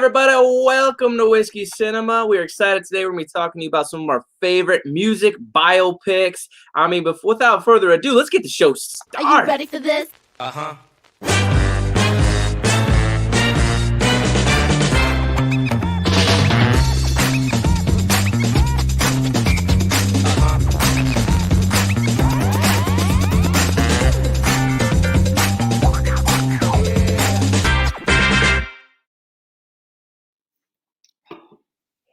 everybody. Welcome to Whiskey Cinema. We're excited today. We're going to be talking to you about some of our favorite music biopics. Without further ado, let's get the show started. Are you ready for this? Uh-huh.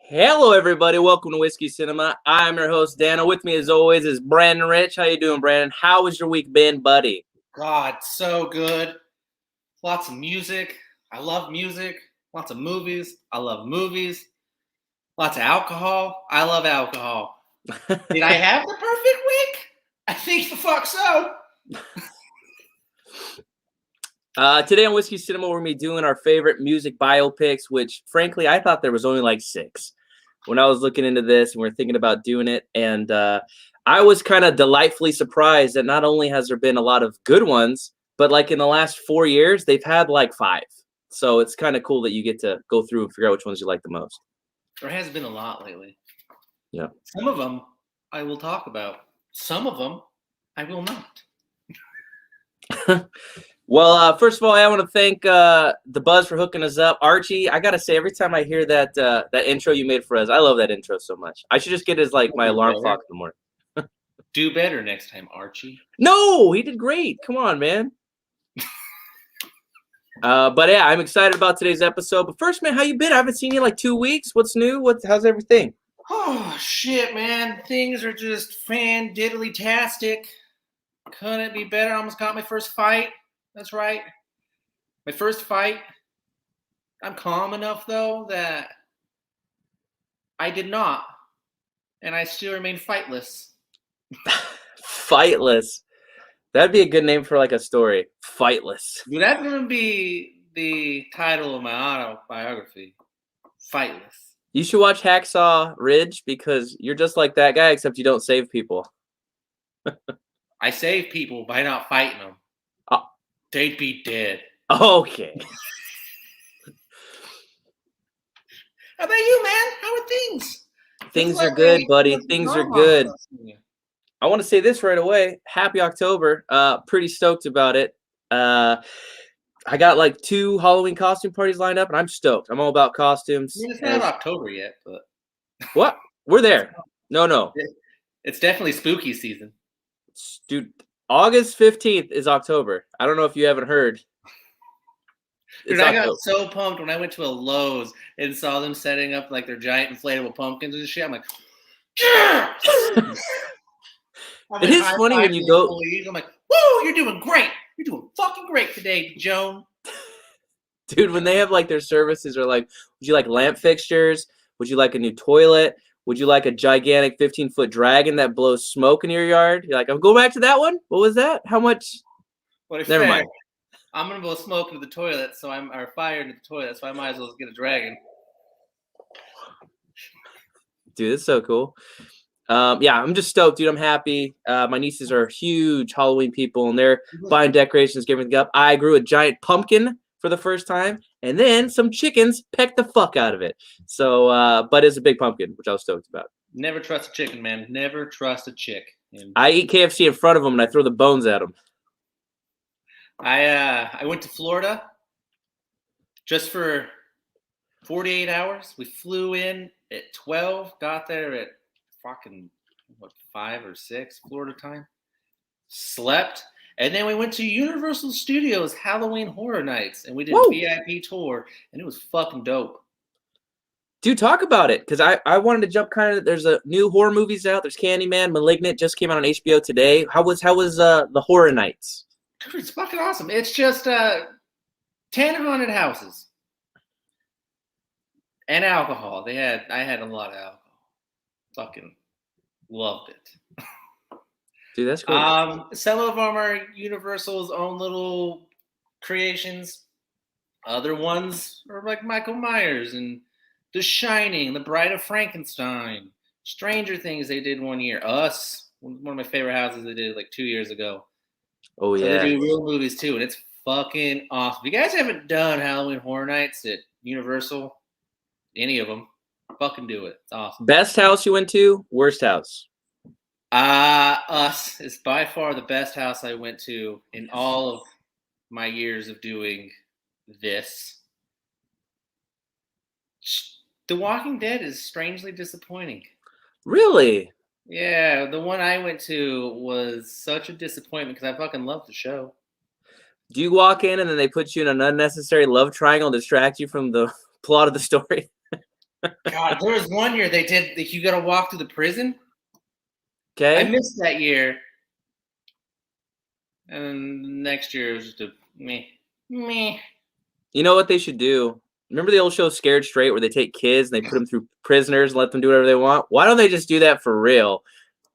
Hello, everybody. Welcome to Whiskey Cinema. I'm your host, Dano. With me, as always, is Brandon Rich. How you doing, Brandon? How has your week been, buddy? God, so good. Lots of music. I love music. Lots of movies. I love movies. Lots of alcohol. I love alcohol. Did I have the perfect week? I think the fuck so. Today on Whiskey Cinema, we're going to be doing our favorite music biopics, which, frankly, I thought there was only like 6 when I was looking into this and we were thinking about doing it. And I was kind of delightfully surprised that not only has there been a lot of good ones, but like in the last 4 years, they've had like 5. So it's kind of cool that you get to go through and figure out which ones you like the most. There has been a lot lately. Yeah. Some of them I will talk about. Some of them I will not. Well, first of all, I want to thank the Buzz for hooking us up. Archie, I got to say, every time I hear that that intro you made for us, I love that intro so much. I should just get it as like my alarm clock in the morning. Do better next time, Archie. No, he did great. Come on, man. But yeah, I'm excited about today's episode. But first, man, how you been? I haven't seen you in like 2 weeks. What's new? How's everything? Oh, shit, man. Things are just fan-diddly-tastic. Couldn't be better. I almost got my first fight. That's right. My first fight. I'm calm enough, though, that I did not. And I still remain fightless. Fightless. That'd be a good name for like a story. Fightless. Dude, that's going to be the title of my autobiography. Fightless. You should watch Hacksaw Ridge because you're just like that guy, except you don't save people. I save people by not fighting them. They'd be dead. Okay. How about you, man? How are things? Things are good, buddy. Things are good. I want to say this right away. Happy October. Pretty stoked about it. I got like 2 Halloween costume parties lined up, and I'm stoked. I'm all about costumes. I mean, it's not October yet, but what? We're there. No. It's definitely spooky season. Dude, August 15th is October. I don't know if you haven't heard. Dude, I got so pumped when I went to a Lowe's and saw them setting up like their giant inflatable pumpkins and shit. I'm like, yeah! It is funny when you go. I'm like, woo, you're doing great. You're doing fucking great today, Joan. Dude, when they have like their services are like, would you like lamp fixtures? Would you like a new toilet? Would you like a gigantic 15-foot dragon that blows smoke in your yard? You're like, I'll go back to that one. What was that? How much? Never mind. I'm gonna blow smoke into the toilet, or fire into the toilet, so I might as well get a dragon. Dude, it's so cool. Yeah, I'm just stoked, dude. I'm happy. My nieces are huge Halloween people, and they're buying decorations, giving everything up. I grew a giant pumpkin for the first time, and then some chickens pecked the fuck out of it. So, but it's a big pumpkin, which I was stoked about. Never trust a chicken, man. Never trust a chick. I eat KFC in front of them, and I throw the bones at them. I went to Florida just for 48 hours. We flew in at 12, got there at fucking 5 or 6 Florida time. Slept. And then we went to Universal Studios Halloween Horror Nights, and we did a VIP tour, and it was fucking dope. Dude, talk about it, because I wanted to jump kind of. There's a new horror movies out. There's Candyman, Malignant just came out on HBO today. How was the Horror Nights? Dude, it's fucking awesome. It's just 10 haunted houses and alcohol. I had a lot of alcohol. Fucking loved it. Dude, that's cool. Some of them are Universal's own little creations. Other ones are like Michael Myers and The Shining, The Bride of Frankenstein, Stranger Things they did one year. Us, one of my favorite houses they did like 2 years ago. Oh, so yeah. They do real movies too, and it's fucking awesome. If you guys haven't done Halloween Horror Nights at Universal, Any of them. Fucking do it. It's awesome. Best house you went to? Worst house? Us is by far the best house I went to in all of my years of doing this. The Walking Dead is strangely disappointing. Really? Yeah, the one I went to was such a disappointment because I fucking loved the show. Do you walk in and then they put you in an unnecessary love triangle to distract you from the plot of the story? God, there was one year they did you got to walk through the prison. Okay. I missed that year, and next year it was just a meh. You know what they should do? Remember the old show Scared Straight where they take kids and they put them through prisoners and let them do whatever they want? Why don't they just do that for real?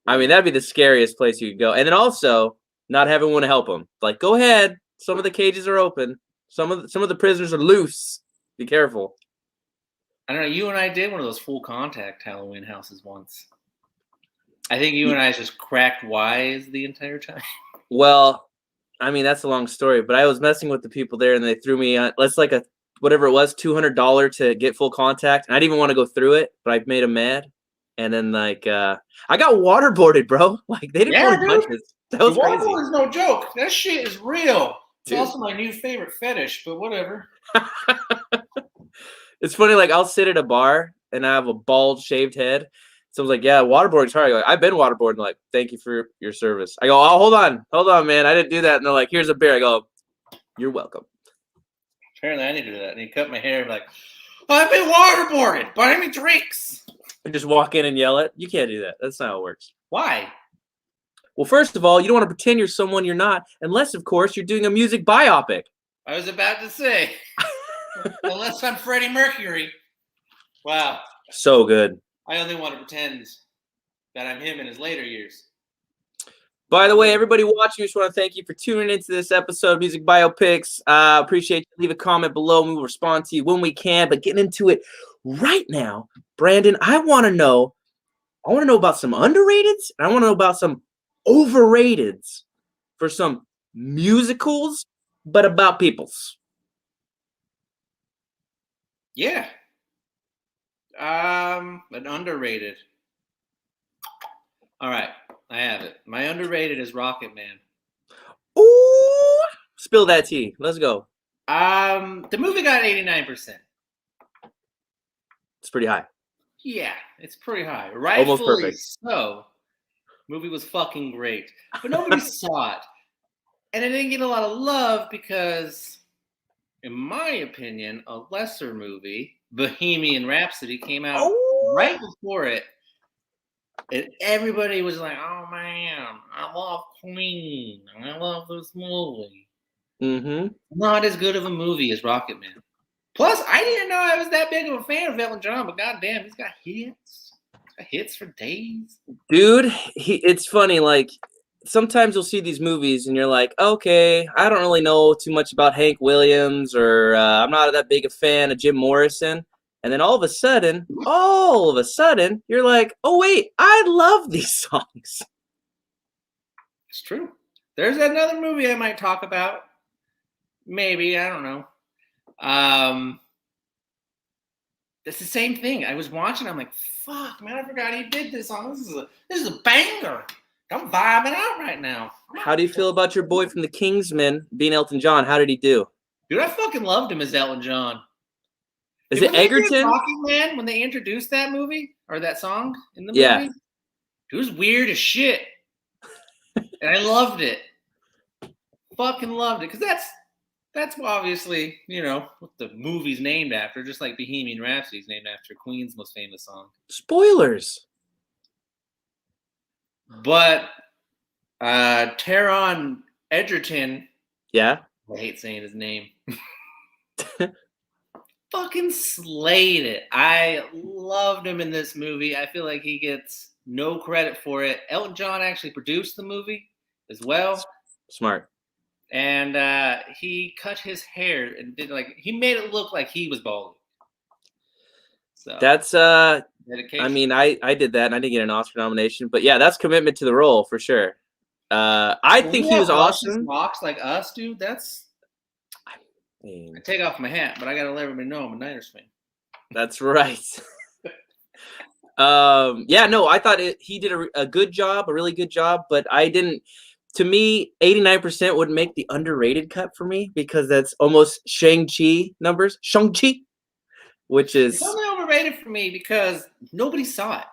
I mean, that'd be the scariest place you could go. And then also not have anyone to help them. Like, go ahead. Some of the cages are open. Some of the prisoners are loose. Be careful. I don't know. You and I did one of those full contact Halloween houses once. I think you and I just cracked wise the entire time. Well, I mean, that's a long story, but I was messing with the people there and they threw me on, let's like a, whatever it was, $200 to get full contact. And I didn't even want to go through it, but I made them mad. And then like, I got waterboarded, bro. Like they didn't want punches. That was crazy. Waterboard is no joke. That shit is real. It's Dude. also my new favorite fetish, but whatever. It's funny, like I'll sit at a bar and I have a bald, shaved head. Someone's like, "Yeah, waterboarding's hard." I go, "I've been waterboarding." Like, "Thank you for your service." I go, "Oh, hold on, man, I didn't do that." And they're like, "Here's a beer." I go, "You're welcome." Apparently, I need to do that. And he cut my hair. Like, I've been waterboarded. Buy me drinks. And just walk in and yell it. You can't do that. That's not how it works. Why? Well, first of all, you don't want to pretend you're someone you're not, unless, of course, you're doing a music biopic. I was about to say, unless I'm Freddie Mercury. Wow. So good. I only want to pretend that I'm him in his later years. By the way, everybody watching, I just want to thank you for tuning into this episode of Music Biopics. Appreciate you. Leave a comment below and we'll respond to you when we can. But getting into it right now, Brandon, I want to know about some underrateds and I want to know about some overrateds for some musicals, but about peoples. Yeah. An underrated. All right, I have it. My underrated is Rocket Man. Ooh, spill that tea. Let's go. The movie got 89%. It's pretty high. Yeah, it's pretty high. Rightfully Almost perfect. so. Movie was fucking great, but nobody saw it, and it didn't get a lot of love because, in my opinion, a lesser movie, Bohemian Rhapsody, came out right before it. And everybody was like, "Oh man, I love Queen. I love this movie." Mm-hmm. Not as good of a movie as Rocket Man. Plus, I didn't know I was that big of a fan of Elton John, but goddamn, he's got hits. He's got hits for days. Dude, it's funny. Like sometimes you'll see these movies and you're like, okay, I don't really know too much about Hank Williams, or I'm not that big a fan of Jim Morrison. And then all of a sudden, you're like, oh, wait, I love these songs. It's true. There's another movie I might talk about. Maybe, I don't know. It's the same thing. I was watching, I'm like, fuck, man, I forgot he did this song. This is a banger. I'm vibing out right now. How do you feel about your boy from the Kingsmen being Elton John? How did he do? Dude, I fucking loved him as Elton John. Is it Egerton? Talking Man, when they introduced that movie or that song in the movie, it was weird as shit, and I loved it. Fucking loved it because that's obviously what the movie's named after, just like Bohemian Rhapsody is named after Queen's most famous song. Spoilers. But Taron Egerton. Yeah. I hate saying his name. Fucking slayed it. I loved him in this movie. I feel like he gets no credit for it. Elton John actually produced the movie as well. Smart. And he cut his hair and he made it look like he was balding. So that's dedication. I mean, I did that and I didn't get an Oscar nomination, but yeah, that's commitment to the role for sure. I think he was awesome. Rocks like us, dude. I take off my hat, but I gotta let everybody know I'm a Niners fan. That's right. Yeah, no, I thought he did a good job, a really good job, but I didn't. To me, 89% would make the underrated cut for me because that's almost Shang-Chi numbers. Shang-Chi, which It's is only overrated for me because nobody saw it.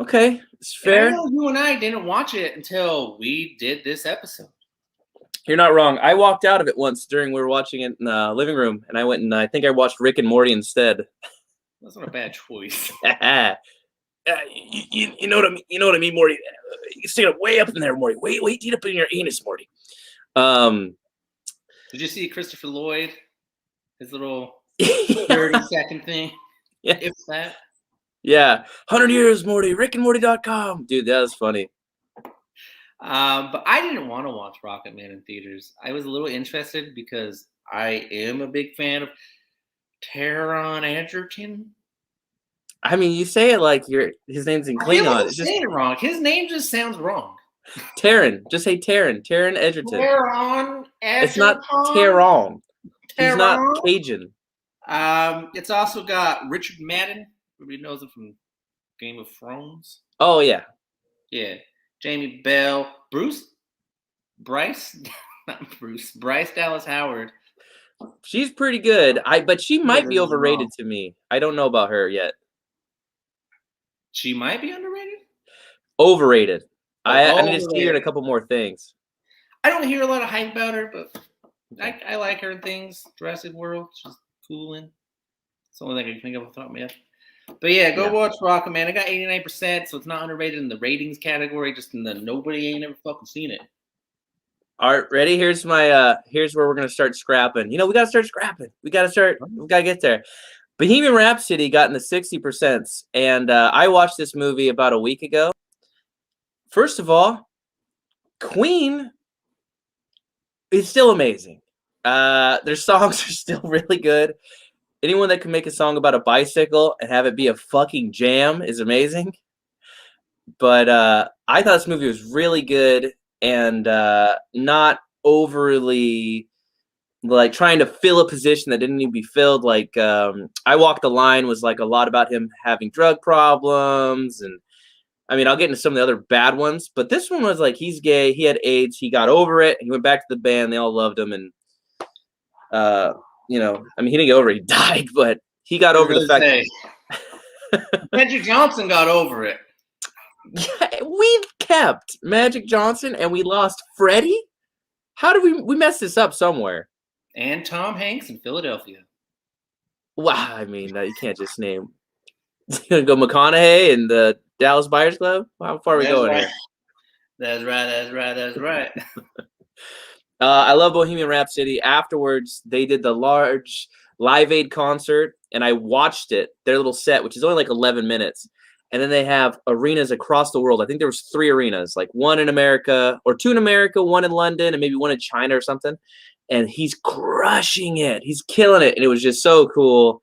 okay. It's And I fair. know you and I didn't watch it until we did this episode. You're not wrong. I walked out of it once during we were watching it in the living room, and I went and I think I watched Rick and Morty instead. That's not a bad choice. You know what I mean. You know what I mean, Morty. You stick it way up in there, Morty. Wait, eat up in your anus, Morty. Did you see Christopher Lloyd? His little 30-second thing. Yeah. If that. Yeah. 100 years, Morty. LinkTree.com. Dude, that was funny. But I didn't want to watch Rocket Man in theaters. I was a little interested because I am a big fan of Taron Egerton. I mean, you say it like his name's in I feel like Klingon. I'm saying it wrong. His name just sounds wrong. Taron. Just say Taron. Taron Egerton. Taron Egerton. It's not Taron. He's not Cajun. It's also got Richard Madden. Everybody knows him from Game of Thrones. Oh, yeah. Yeah. Jamie Bell. Bryce Dallas Howard. She's pretty good. But she might be overrated to me. I don't know about her yet. She might be underrated? Overrated. I need to see her in a couple more things. I don't hear a lot of hype about her, but I like her in things. Jurassic World, she's cool in. It's the only thing I can think of off the top of my head. But yeah, go watch Rocket Man. I got 89%, so it's not underrated in the ratings category, just in the nobody ain't ever fucking seen it. All right, ready? Here's my here's where we're gonna start scrapping. You know, we gotta start scrapping. We gotta get there. Bohemian Rhapsody got in the 60%, and I watched this movie about a week ago. First of all, Queen is still amazing. Their songs are still really good. Anyone that can make a song about a bicycle and have it be a fucking jam is amazing. But I thought this movie was really good and not overly like trying to fill a position that didn't need to be filled. Like I Walk the Line was like a lot about him having drug problems, and I mean I'll get into some of the other bad ones, but this one was like he's gay, he had AIDS, he got over it, he went back to the band, they all loved him, and you know, I mean he didn't get over it, he died, but he got over the fact Magic Johnson got over it. Yeah, we've kept Magic Johnson and we lost Freddie. How did we messed this up somewhere? And Tom Hanks in Philadelphia. Wow, I mean, you can't just name. Go McConaughey and the Dallas Buyers Club. How far are we going here? That's right. I love Bohemian Rhapsody. Afterwards, they did the large Live Aid concert, and I watched it. Their little set, which is only like 11 minutes, and then they have arenas across the world. I think there was 3 arenas, like 1 in America, or 2 in America, 1 in London, and maybe 1 in China or something. And he's crushing it. He's killing it, and it was just so cool.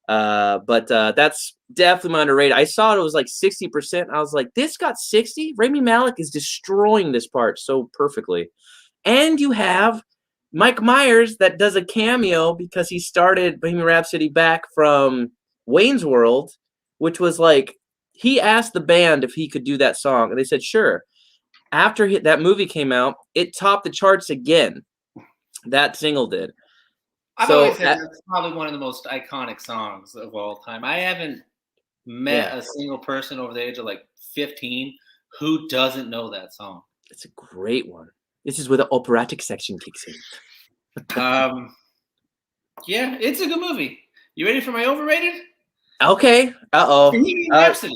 But that's definitely my underrated. I saw it was like 60%. I was like, this got 60? Rami Malek is destroying this part so perfectly. And you have Mike Myers that does a cameo because he started Bohemian Rhapsody back from Wayne's World, which was like, he asked the band if he could do that song, and they said, sure. After that movie came out, it topped the charts again. That single did. I've always said that's probably one of the most iconic songs of all time. I haven't met a single person over the age of like 15 who doesn't know that song. It's a great one. This is where the operatic section kicks in. Yeah, it's a good movie. You ready for my overrated? Okay. Bohemian Rhapsody.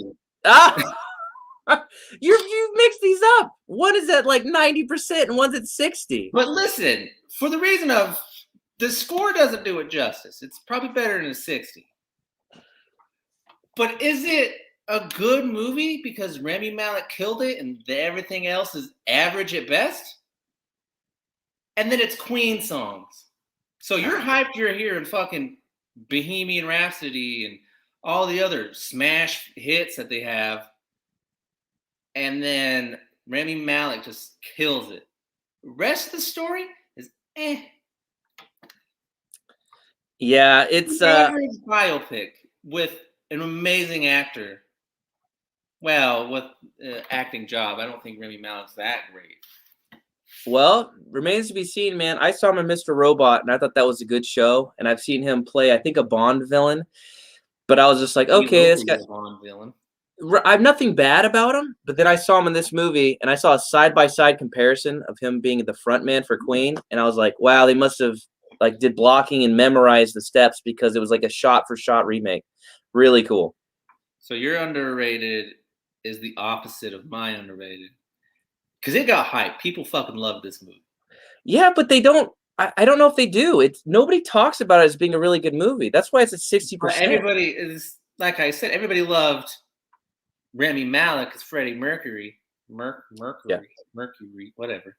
You mixed these up. One is at like 90% and one's at 60. But listen, for the reason of the score doesn't do it justice. It's probably better than a 60. But is it a good movie because Rami Malek killed it and everything else is average at best? And then it's Queen songs. So you're hyped you're hearing fucking Bohemian Rhapsody and all the other smash hits that they have. And then Rami Malek just kills it. The rest of the story is eh. Yeah, it's Average biopic with an amazing actor. Well, with acting job, I don't think Remy Malek's that great. well, remains to be seen, man. I saw him in Mr. Robot, and I thought that was a good show. And I've seen him play, I think, a Bond villain. But I was just like, He okay, will this be guy. a Bond villain. I have nothing bad about him, but then I saw him in this movie, and I saw a side-by-side comparison of him being the front man for Queen, and I was like, wow, they must have like did blocking and memorized the steps because it was like a shot-for-shot remake. Really cool. So your underrated is the opposite of my underrated. Because it got hype. People fucking love this movie. Yeah, but they don't. I don't know if they do. It's nobody talks about it as being a really good movie. That's why it's at 60%. Everybody is, like I said, everybody loved Remy Malek as Freddie Mercury. Mercury, whatever.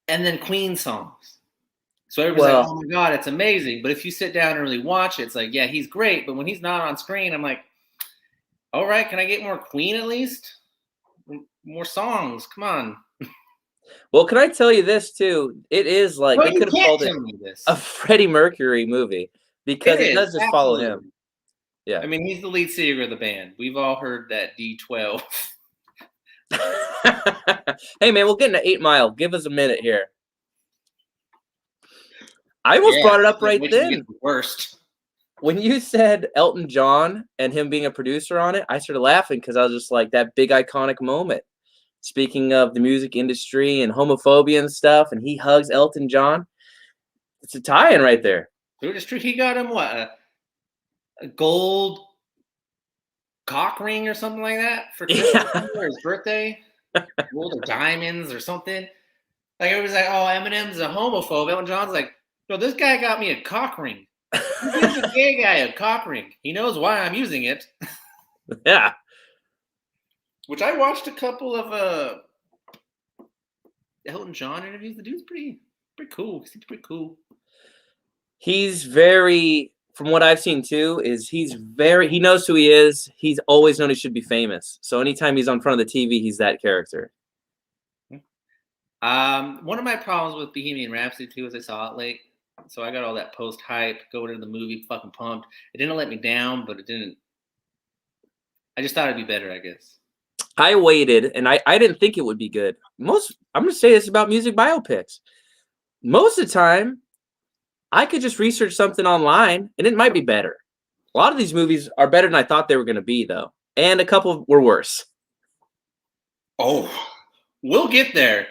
And then Queen songs. So everybody's like, oh my God, it's amazing. But if you sit down and really watch it, it's like, yeah, he's great. But when he's not on screen, I'm like, all right, can I get more Queen at least? More songs, come on. Well, can I tell you this too? It is like they could have called it a Freddie Mercury movie because it does just follow him. Yeah. I mean, he's the lead singer of the band. We've all heard that D12. Hey, man, we'll get into 8 Mile. Give us a minute here. I almost brought it up right then. Worst. When you said Elton John and him being a producer on it, I started laughing because I was just like, that big iconic moment. Speaking of the music industry and homophobia and stuff, and he hugs Elton John. It's a tie-in right there. He got him what? A gold cock ring or something like that for Christmas or his birthday? Gold or diamonds or something? Like everybody's like, oh, Eminem's a homophobe. Elton John's like, no, this guy got me a cock ring. Who gives a gay guy a cock ring? He knows why I'm using it. Yeah. Which I watched a couple of Elton John interviews. The dude's pretty cool. He's pretty cool. He's very, from what I've seen too, he knows who he is. He's always known he should be famous. So anytime he's on front of the TV, he's that character. One of my problems with Bohemian Rhapsody too is I saw it late. So I got all that post hype going into the movie, fucking pumped. It didn't let me down, but it didn't. I just thought it'd be better, I guess. I waited, and I didn't think it would be good. I'm going to say this about music biopics. Most of the time, I could just research something online, and it might be better. A lot of these movies are better than I thought they were going to be, though. And a couple were worse. Oh, we'll get there.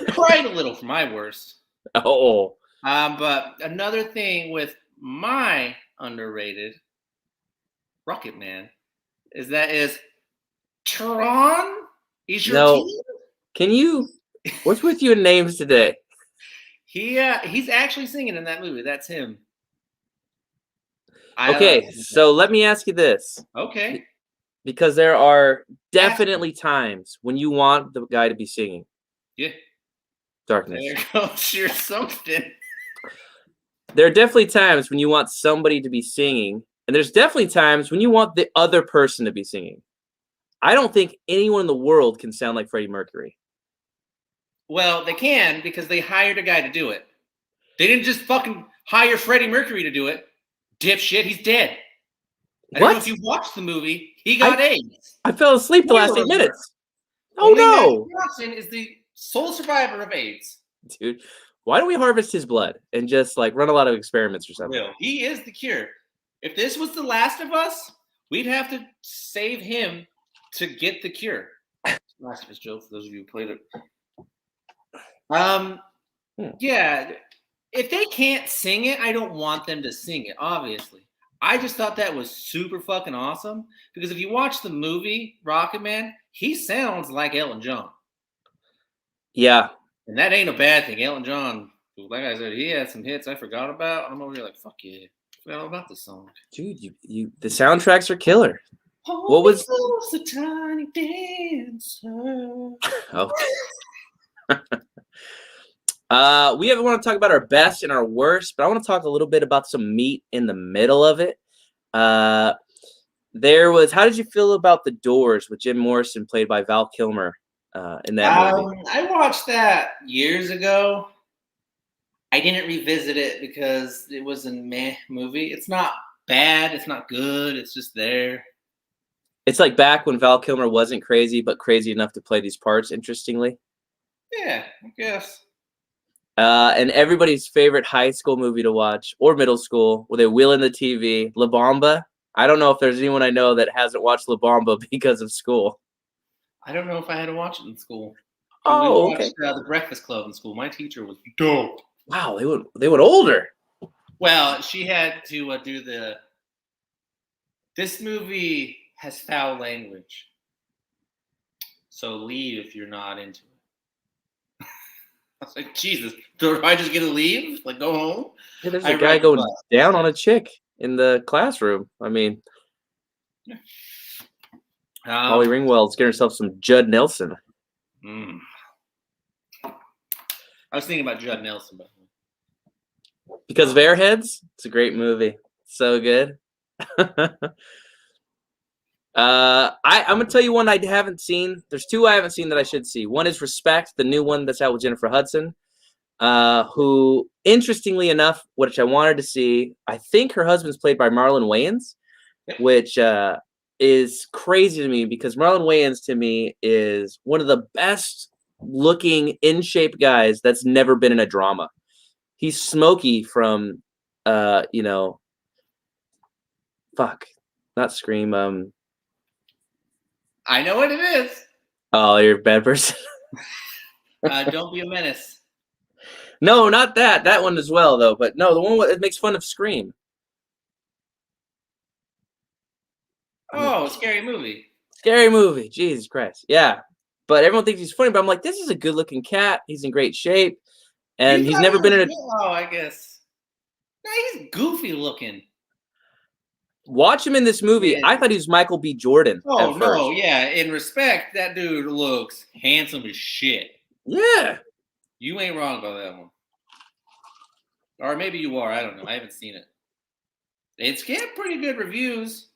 Cried a little for my worst. Oh. But another thing with my underrated Rocket Man is Tron. He's your team? Can you? What's with you in names today? He's actually singing in that movie. That's him. Okay, so let me ask you this. Okay. Because there are definitely times when you want the guy to be singing. Yeah. Darkness. There goes your something. There are definitely times when you want somebody to be singing, and there's definitely times when you want the other person to be singing. I don't think anyone in the world can sound like Freddie Mercury. Well, they can because they hired a guy to do it. They didn't just fucking hire Freddie Mercury to do it. Dipshit, he's dead. I don't know if you watched the movie. He got AIDS. I fell asleep the last 8 minutes. Oh no! Johnson is the sole survivor of AIDS. Dude, why don't we harvest his blood and just like run a lot of experiments or something? He is the cure. If this was The Last of Us, we'd have to save him to get the cure. Last of Us joke for those of you who played it. Yeah. If they can't sing it, I don't want them to sing it, obviously. I just thought that was super fucking awesome because if you watch the movie Rocket Man, he sounds like Elton John. Yeah. And that ain't a bad thing. Elton John, like I said, he had some hits I forgot about. I'm over here like, fuck yeah. I forgot all about this song. Dude, the soundtracks are killer. What was the tiny dancer? We haven't want to talk about our best and our worst, but I want to talk a little bit about some meat in the middle of it. How did you feel about The Doors with Jim Morrison played by Val Kilmer in that movie? I watched that years ago. I didn't revisit it because it was a meh movie. It's not bad. It's not good. It's just there. It's like back when Val Kilmer wasn't crazy, but crazy enough to play these parts, interestingly. Yeah, I guess. And everybody's favorite high school movie to watch, or middle school, where they wheel in the TV, La Bamba. I don't know if there's anyone I know that hasn't watched La Bamba because of school. I don't know if I had to watch it in school. We Oh, watched okay. The Breakfast Club in school. My teacher was dope. Wow, they went older. Well, she had to do the. This movie has foul language, so leave if you're not into it. I was like, Jesus, do I just get to leave? Like, go home? Yeah, there's I a guy read the going bus. down on a chick in the classroom. I mean, Molly Ringwald's getting herself some Judd Nelson. I was thinking about Judd Nelson, but Because of Airheads, it's a great movie. So good. I'm gonna tell you one I haven't seen. There's two I haven't seen that I should see. One is Respect, the new one that's out with Jennifer Hudson, who, interestingly enough, which I wanted to see. I think her husband's played by Marlon Wayans, which is crazy to me because Marlon Wayans to me is one of the best looking in shape guys that's never been in a drama. He's Smokey from, fuck, not Scream. I know what it is. Oh, you're a bad person. Don't Be a Menace. No, not that. That one as well, though. But no, the one that makes fun of Scream. Oh, Scary Movie. Scary Movie. Jesus Christ. Yeah. But everyone thinks he's funny. But I'm like, this is a good-looking cat. He's in great shape, and he's never been in a. Oh, I guess. No, he's goofy looking. Watch him in this movie. Yeah. I thought he was Michael B. Jordan. Oh no, yeah. In Respect, that dude looks handsome as shit. Yeah. You ain't wrong about that one. Or maybe you are. I don't know. I haven't seen it. It's getting pretty good reviews.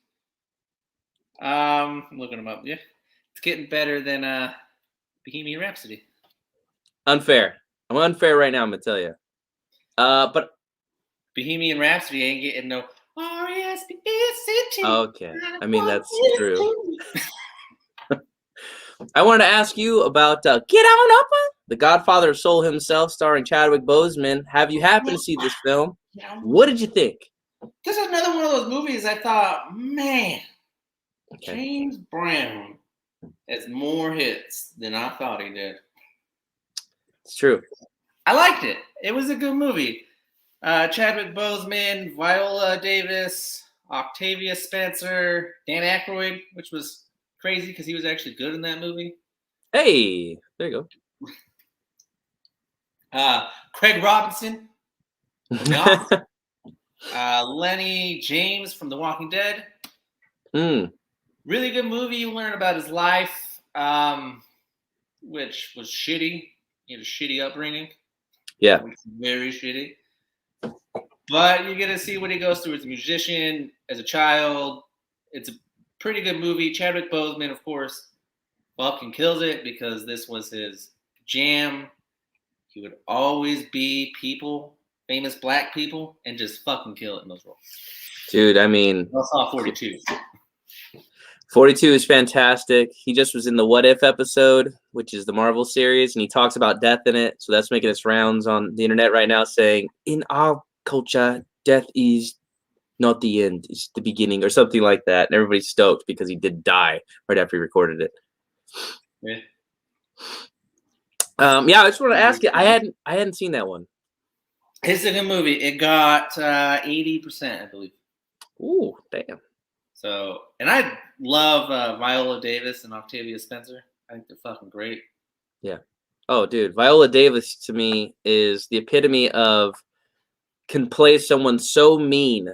I'm looking them up. Yeah, it's getting better than Bohemian Rhapsody. Unfair. I'm unfair right now. I'm gonna tell you. But Bohemian Rhapsody ain't getting no R-E-S-P-E-C-T. Okay. I mean, that's true. I wanted to ask you about Get On Up, The Godfather of Soul himself, starring Chadwick Boseman. Have you happened to see this film? What did you think? This is another one of those movies I thought, man, James Brown has more hits than I thought he did. It's true. I liked it. It was a good movie. Chadwick Boseman, Viola Davis, Octavia Spencer, Dan Aykroyd, which was crazy because he was actually good in that movie. Hey, there you go. Craig Robinson, Lenny James from The Walking Dead. Really good movie. You learn about his life, which was shitty. He had a shitty upbringing. Yeah. Very shitty. But you get to see what he goes through as a musician, as a child. It's a pretty good movie. Chadwick Boseman, of course, fucking kills it because this was his jam. He would always be people, famous black people, and just fucking kill it in those roles. Dude, I mean... I saw 42. 42 is fantastic. He just was in the What If episode, which is the Marvel series, and he talks about death in it. So that's making its rounds on the internet right now, saying, in our culture, death is not the end, it's the beginning, or something like that. And everybody's stoked because he did die right after he recorded it. Yeah. Yeah, I just want to ask you. I hadn't seen that one. It's a good movie. It got 80%, I believe. Ooh, damn. So, and I love Viola Davis and Octavia Spencer. I think they're fucking great. Yeah. Oh, dude, Viola Davis to me is the epitome of can play someone so mean,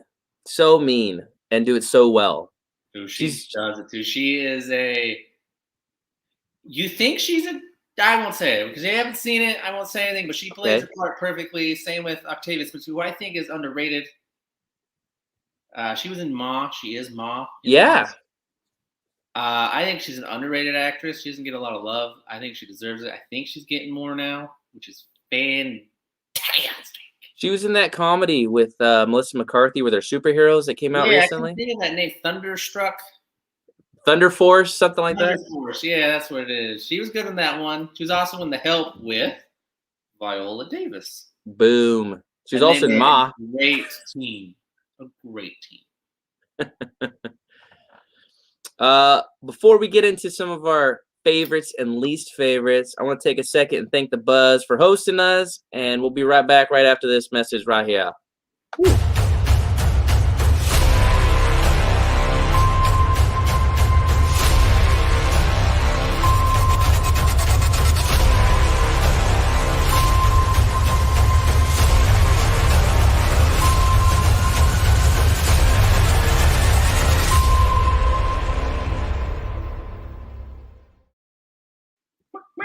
and do it so well. Dude, she does it too. She is a. You think she's a. I won't say it because you haven't seen it. I won't say anything, but she plays the part perfectly. Same with Octavia Spencer, who I think is underrated. She was in Ma. She is Ma. Yeah. I think she's an underrated actress. She doesn't get a lot of love. I think she deserves it. I think she's getting more now, which is fantastic. She was in that comedy with Melissa McCarthy where they're superheroes that came out Yeah, I recently. keep thinking that name, Thunderstruck. Thunder Force, something like Thunder that. Force. Yeah, that's what it is. She was good in that one. She was also in The Help with Viola Davis. Boom. She was And also they in made Ma. a great team. A great team. Before we get into some of our favorites and least favorites, I want to take a second and thank the Buzz for hosting us, and we'll be right back right after this message right here. Woo.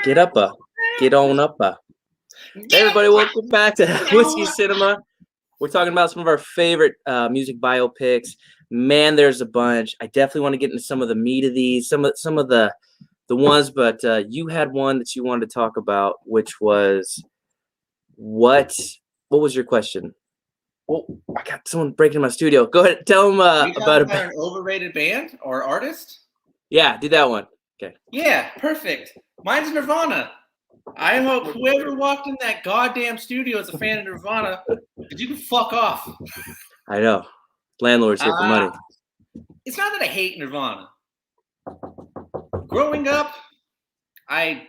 Get up, get on up. Hey everybody, welcome back to Whiskey Cinema. We're talking about some of our favorite music biopics. Man, there's a bunch. I definitely want to get into some of the meat of these, some of the ones, but you had one that you wanted to talk about, which was what was your question? Oh, I got someone breaking in my studio. Go ahead, tell them about an overrated band or artist. Yeah, do that one. Okay. Yeah, perfect. Mine's Nirvana. I hope whoever walked in that goddamn studio is a fan of Nirvana, but you can fuck off. I know. Landlord's here for money. It's not that I hate Nirvana. Growing up, I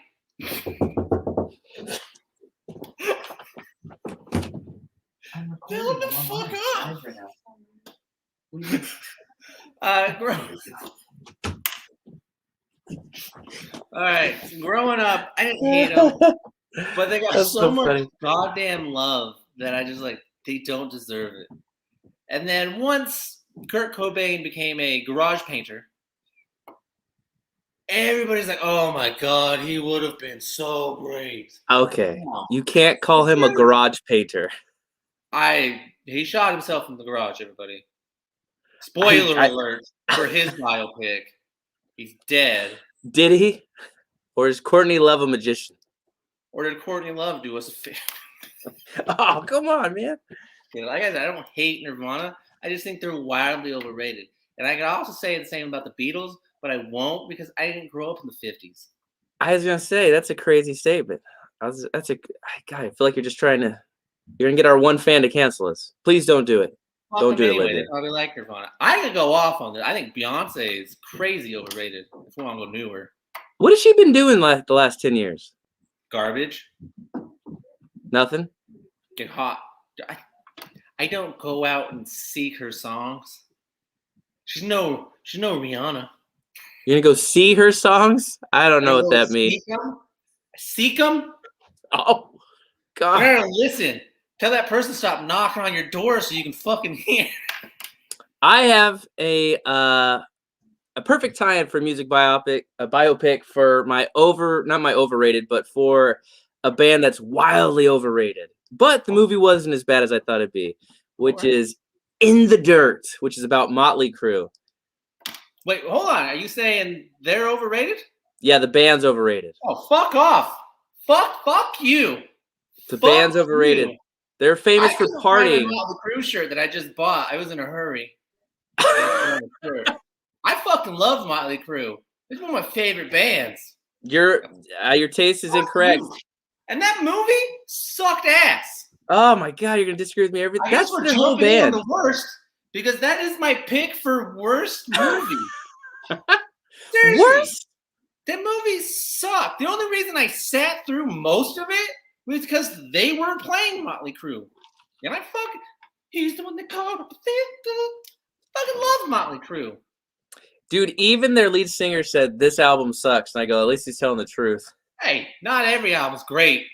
Tell the fuck up. All right, growing up, I didn't hate them, but they got so much goddamn love that I just like, they don't deserve it. And then once Kurt Cobain became a garage painter, everybody's like, oh my God, he would have been so great. Okay, you can't call him a garage painter. He shot himself in the garage, everybody. Spoiler alert for his biopic. He's dead. Did he? Or is Courtney Love a magician? Or did Courtney Love do us a favor? Oh, come on, man. You know, like I said, I don't hate Nirvana. I just think they're wildly overrated. And I could also say the same about the Beatles, but I won't because I didn't grow up in the 50s. I was going to say, that's a crazy statement. God, I feel like you're just trying to, you're going to get our one fan to cancel us. Please don't do it. Don't do it, Lydia. They probably like Nirvana. I could go off on this. I think Beyonce is crazy overrated. If we want to go newer. What has she been doing the last 10 years? Garbage. Nothing? Get hot. I don't go out and seek her songs. She's no Rihanna. You're gonna go see her songs? I don't know what that means. Seek them? Oh, God. No, listen. Tell that person to stop knocking on your door so you can fucking hear. I have a perfect tie-in for a biopic for not my overrated, but for a band that's wildly overrated. But the movie wasn't as bad as I thought it'd be, which is In the Dirt, which is about Motley Crue. Wait, hold on. Are you saying they're overrated? Yeah, the band's overrated. Oh, fuck off. Fuck you. The band's overrated. They're famous for partying. The Crue shirt that I just bought. I was in a hurry. I fucking love Motley Crue. It's one of my favorite bands. Your taste is incorrect. And that movie sucked ass. Oh my God, you're gonna disagree with me. That's their whole band. The worst, because that is my pick for worst movie. Seriously, worst? That movie sucked. The only reason I sat through most of it was because they weren't playing Motley Crue, and he's the one that called up. Fucking love Motley Crue. Dude, even their lead singer said this album sucks, and I go, at least he's telling the truth. Hey, not every album's great.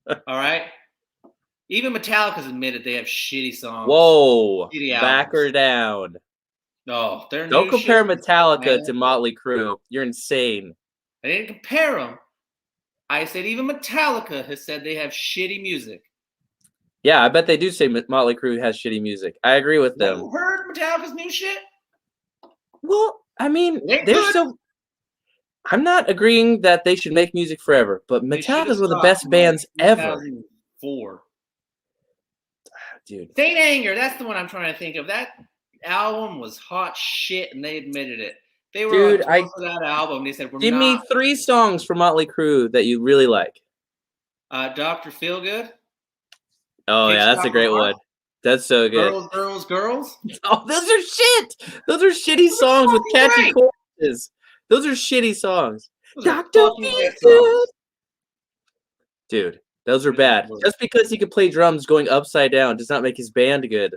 All right? Even Metallica's admitted they have shitty songs. Whoa. Back her down. No, they're Don't compare Metallica to Motley Crue. You're insane. I didn't compare them. I said even Metallica has said they have shitty music. Yeah, I bet they do say Motley Crue has shitty music. I agree with them. You heard Metallica's new shit? Well, I mean, they're still... I'm not agreeing that they should make music forever, but Metallica's one of the best bands ever. 2004. dude. Saint Anger, that's the one I'm trying to think of. That album was hot shit, and they admitted it. They were on tour for that album. They said, Give me 3 songs from Motley Crue that you really like. Dr. Feelgood. Oh, yeah, that's a great one. That's so good. Girls, Girls, Girls. Oh, those are shit. Those are shitty songs with catchy choruses. Those are shitty songs. Dr. Feelgood. Dude, those are bad. Just because he could play drums going upside down does not make his band good.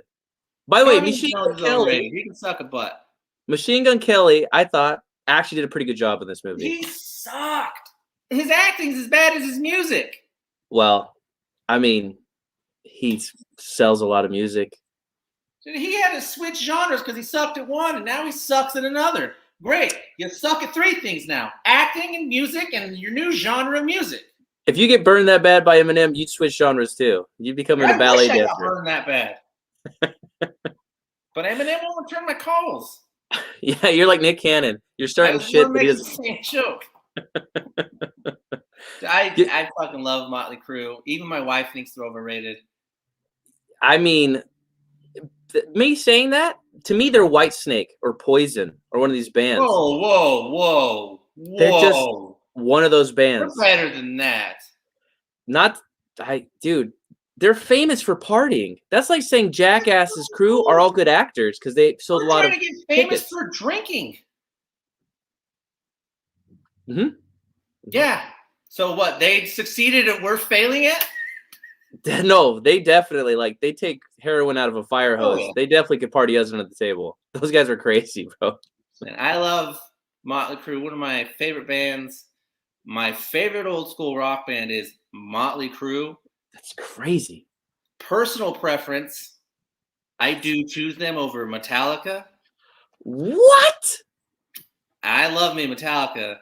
By the way, Machine Gun Kelly. He can suck a butt. Machine Gun Kelly, I thought, actually did a pretty good job in this movie. He sucked. His acting's as bad as his music. Well, I mean, he sells a lot of music. Dude, he had to switch genres because he sucked at one, and now he sucks at another. Great. You suck at 3 things now. Acting and music and your new genre of music. If you get burned that bad by Eminem, you'd switch genres too. You'd become a ballet dancer. I got burned that bad. But Eminem won't return my calls. Yeah, you're like Nick Cannon. You're starting shit, but he doesn't. Same joke. I fucking love Motley Crue. Even my wife thinks they're overrated. I mean, me saying that, to me, they're Whitesnake or Poison or one of these bands. Whoa. They're just one of those bands. They're better than that. Dude, they're famous for partying. That's like saying Jackass's crew are all good actors because they sold a lot of. They're trying to get famous for drinking. Mm-hmm. Yeah. So what? They succeeded and we're failing at? No, they definitely they take heroin out of a fire hose. They definitely could party us under the table. Those guys are crazy, bro. And I love Motley Crue. One of my favorite bands. My favorite old school rock band is Motley Crue. That's crazy. Personal preference, I do choose them over Metallica. What? I love me Metallica.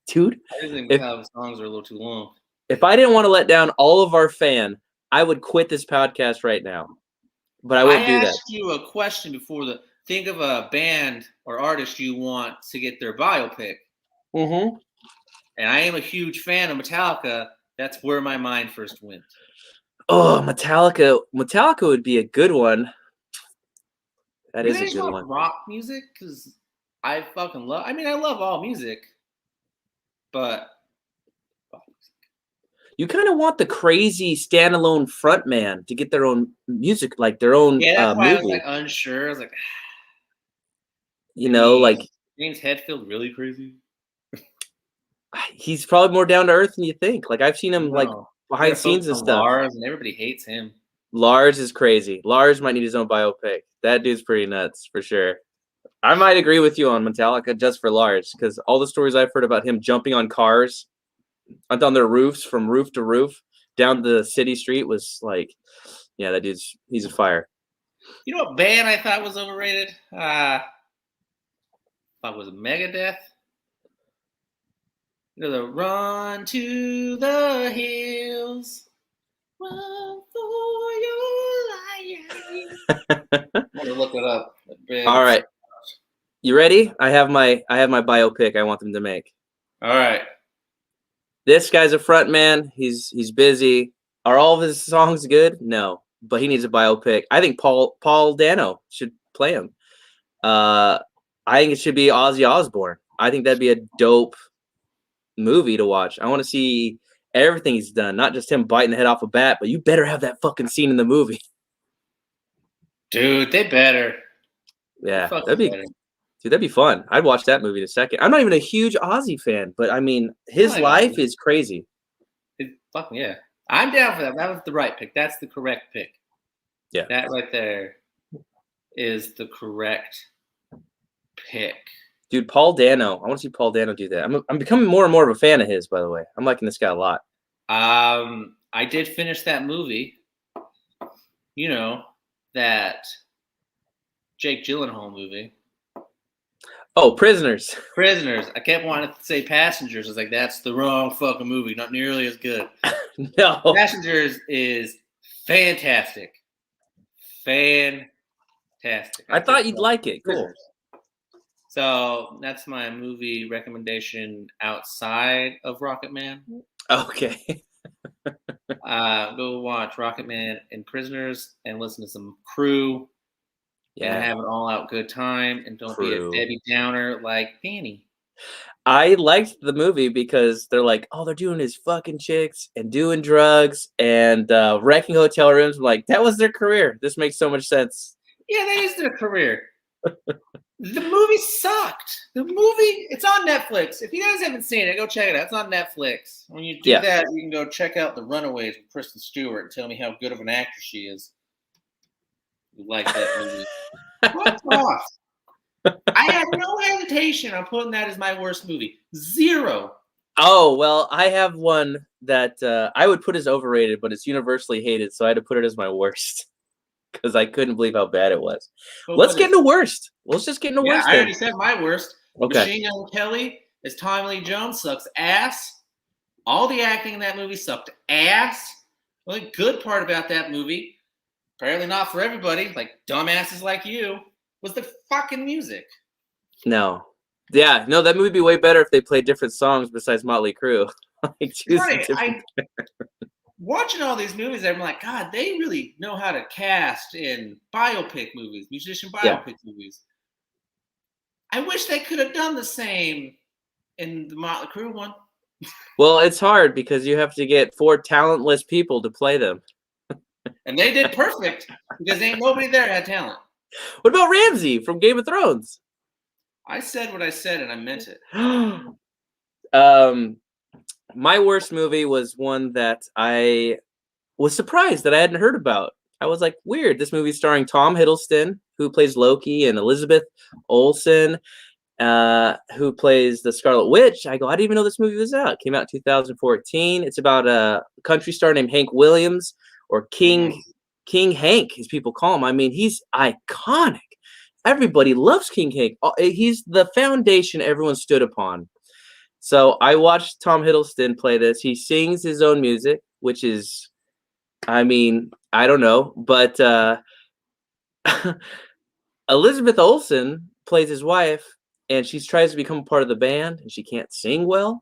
Dude, I just think Metallica songs are a little too long. If I didn't want to let down all of our fan, I would quit this podcast right now. But I won't do that. I asked you a question before think of a band or artist you want to get their biopic. Mm-hmm. And I am a huge fan of Metallica. That's where my mind first went. Oh, Metallica. Metallica would be a good one. That is a good one. Rock music? Because I fucking love... I mean, I love all music. But... You kind of want the crazy standalone frontman to get their own music, like their own movie. Yeah, that's why I was unsure. I was like... James Hetfield really crazy? He's probably more down to earth than you think. I've seen him behind scenes and stuff. Lars, and everybody hates him. Lars is crazy. Lars might need his own biopic. That dude's pretty nuts for sure. I might agree with you on Metallica just for Lars, because all the stories I've heard about him jumping on cars on their roofs from roof to roof down the city street was that he's a fire. You know what band I thought was overrated? I thought was Megadeth. The Run to the Hills, run for your life. I'm gonna look it up. All right, you ready? I have my biopic I want them to make. All right. This guy's a front man. He's busy. Are all of his songs good? No, but he needs a biopic. I think Paul Dano should play him. I think it should be Ozzy Osbourne. I think that'd be a dope movie to watch. I want to see everything he's done, not just him biting the head off a bat, but you better have that fucking scene in the movie. Dude, they better. Yeah, that'd be fun. I'd watch that movie in a second. I'm not even a huge Ozzy fan, but I mean, his life is crazy. Fucking yeah. I'm down for that. That was the right pick. That's the correct pick. Yeah. That right there is the correct pick. Dude, Paul Dano. I want to see Paul Dano do that. I'm becoming more and more of a fan of his, by the way. I'm liking this guy a lot. I did finish that movie. You know, that Jake Gyllenhaal movie. Oh, Prisoners. Prisoners. I kept wanting to say Passengers. I was like, that's the wrong fucking movie. Not nearly as good. No. Passengers is fantastic. Fantastic. I thought you'd like it. Cool. So that's my movie recommendation outside of Rocket Man. Okay. Go watch Rocket Man and Prisoners and listen to some Crew and have an all-out good time. And don't be a Crew. Debbie Downer like Fanny. I liked the movie because they're like, all they're doing is fucking chicks and doing drugs and wrecking hotel rooms. I'm like, that was their career. This makes so much sense. Yeah, that is their career. The movie sucked. The movie, it's on Netflix. If you guys haven't seen it, go check it out. It's on Netflix. When you do that, you can go check out The Runaways with Kristen Stewart and tell me how good of an actress she is. You like that movie. Fuck off. I had no hesitation on putting that as my worst movie. Zero. Oh, well, I have one that I would put as overrated, but it's universally hated, so I had to put it as my worst. Because I couldn't believe how bad it was. But Let's get into worst. Let's just get into worst. I already said my worst. Okay. Machine Gun Kelly as Tommy Lee Jones sucks ass. All the acting in that movie sucked ass. The only good part about that movie, apparently not for everybody, like dumbasses like you, was the fucking music. No. Yeah, no, that movie would be way better if they played different songs besides Motley Crue. Right. Watching all these movies, I'm like, God, they really know how to cast in biopic movies, musician biopic movies. I wish they could have done the same in the Motley Crue one. Well, it's hard because you have to get 4 talentless people to play them. And they did perfect because ain't nobody there had talent. What about Ramsay from Game of Thrones? I said what I said and I meant it. My worst movie was one that I was surprised that I hadn't heard about. I was like, weird. This movie's starring Tom Hiddleston, who plays Loki, and Elizabeth Olsen, who plays the Scarlet Witch. I go, I didn't even know this movie was out. It came out in 2014. It's about a country star named Hank Williams, or King Hank, as people call him. I mean, he's iconic. Everybody loves King Hank. He's the foundation everyone stood upon. So I watched Tom Hiddleston play this. He sings his own music, which is, I mean, I don't know. But Elizabeth Olsen plays his wife, and she tries to become a part of the band, and she can't sing well.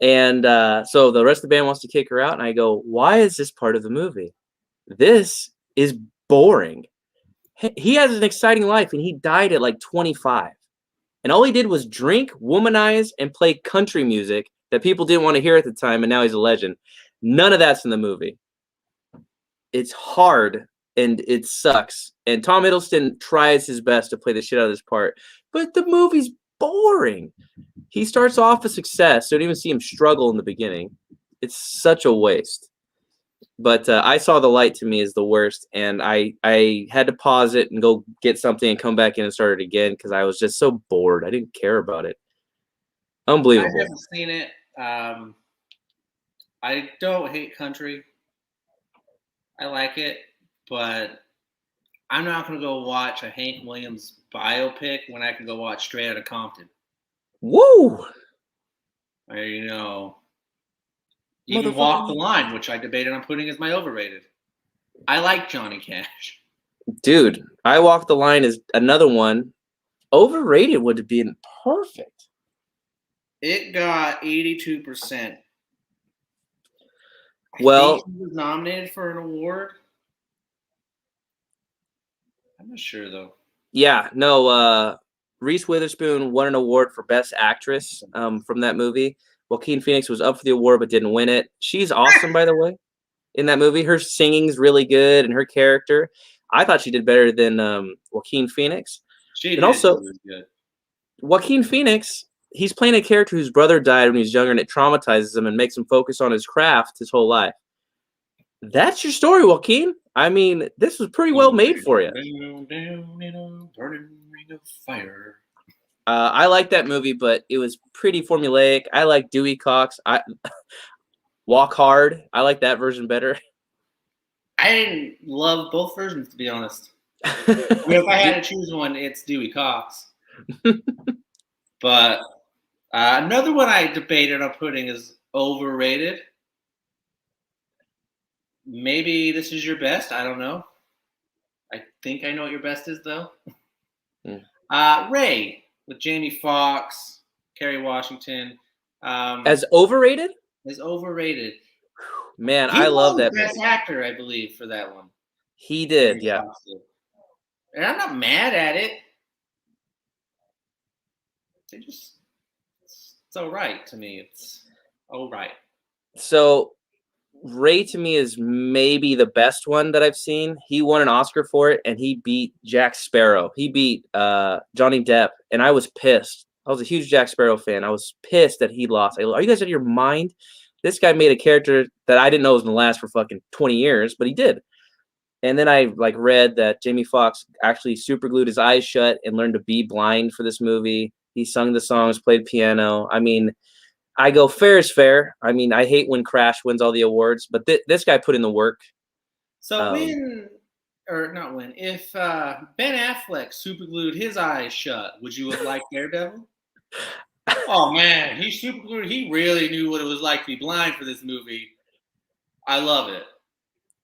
And so the rest of the band wants to kick her out. And I go, why is this part of the movie? This is boring. He has an exciting life, and he died at like 25. And all he did was drink, womanize, and play country music that people didn't want to hear at the time, and now he's a legend. None of that's in the movie. It's hard, and it sucks. And Tom Hiddleston tries his best to play the shit out of this part, but the movie's boring. He starts off a success, so you don't even see him struggle in the beginning. It's such a waste. But I Saw the Light to me is the worst, and I had to pause it and go get something and come back in and start it again because I was just so bored. I didn't care about it. Unbelievable. I haven't seen it. I don't hate country. I like it, but I'm not going to go watch a Hank Williams biopic when I can go watch Straight Outta Compton. Woo! Or, even Walk the Line, which I debated on putting as my overrated. I like Johnny Cash. Dude, I Walk the Line is another one. Overrated would have been perfect. It got 82%. Well, I think he was nominated for an award. I'm not sure, though. Yeah, no, Reese Witherspoon won an award for Best Actress from that movie. Joaquin Phoenix was up for the award but didn't win it. She's awesome, by the way, in that movie. Her singing's really good, and her character, I thought she did better than Joaquin Phoenix. She also really good. Joaquin Phoenix, he's playing a character whose brother died when he was younger, and it traumatizes him and makes him focus on his craft his whole life. That's your story, Joaquin. I mean, this was pretty well made for you. Burning ring of fire. I like that movie, but it was pretty formulaic. I like Dewey Cox. Walk Hard. I like that version better. I didn't love both versions, to be honest. If I had to choose one, it's Dewey Cox. But another one I debated on putting is overrated. Maybe this is your best. I don't know. I think I know what your best is, though. Ray with Jamie Foxx, Kerry Washington. As overrated? As overrated. Man, He I love won that Best movie. Actor, I believe, for that one. He did, yeah. And I'm not mad at it. It's all right to me. It's all right. So Ray to me is maybe the best one that I've seen. He won an Oscar for it, and he beat Jack Sparrow. He beat Johnny Depp, and I was pissed. I was a huge Jack Sparrow fan. I was pissed that he lost. Are you guys out of your mind? This guy made a character that I didn't know was gonna last for fucking 20 years, but he did. And then I like read that Jamie Foxx actually superglued his eyes shut and learned to be blind for this movie. He sung the songs, played piano. I mean, I go fair is fair. I mean, I hate when Crash wins all the awards, but this guy put in the work. So if Ben Affleck superglued his eyes shut, would you have liked Daredevil? Oh man, he superglued. He really knew what it was like to be blind for this movie. I love it.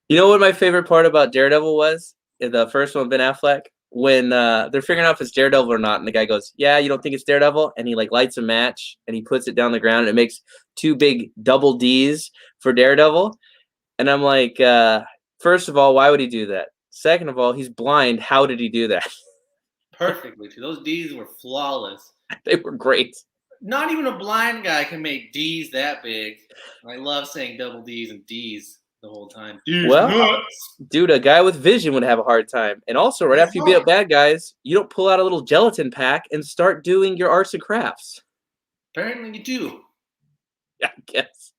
You know what my favorite part about Daredevil was? In the first one, Ben Affleck, when they're figuring out if it's Daredevil or not, and the guy goes, "Yeah, you don't think it's Daredevil?" And he like lights a match and he puts it down the ground, and it makes two big double D's for Daredevil. And I'm like, first of all, why would he do that? Second of all, he's blind. How did he do that? Perfectly. Those D's were flawless. They were great. Not even a blind guy can make D's that big. I love saying double D's and D's the whole time. Well, dude, a guy with vision would have a hard time. And also, right after you beat up bad guys, you don't pull out a little gelatin pack and start doing your arts and crafts. Apparently you do. I guess.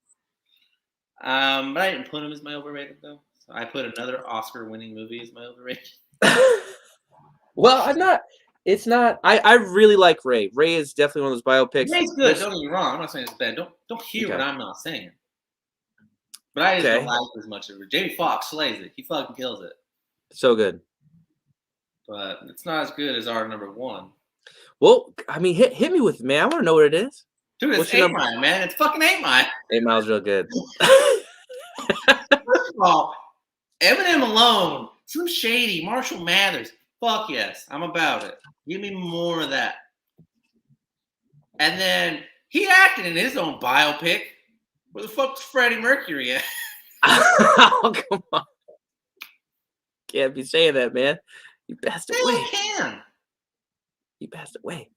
But I didn't put him as my overrated, though. So I put another Oscar-winning movie as my overrated. Well, I'm not. It's not. I really like Ray. Ray is definitely one of those biopics. Ray's good. Don't get me wrong. I'm not saying it's bad. Don't hear what I'm not saying. But I just don't like as much of it. Jamie Foxx slays it. He fucking kills it. So good. But it's not as good as our number one. Well, I mean, hit me with it, man. I want to know what it is. Dude, it's 8 Mile, man. It's fucking 8 Mile. 8 Mile's real good. First of all, Eminem alone, Slim Shady, Marshall Mathers. Fuck yes, I'm about it. Give me more of that. And then he acted in his own biopic. Where the fuck's Freddie Mercury at? Oh, come on. Can't be saying that, man. You passed away. You can. You passed away.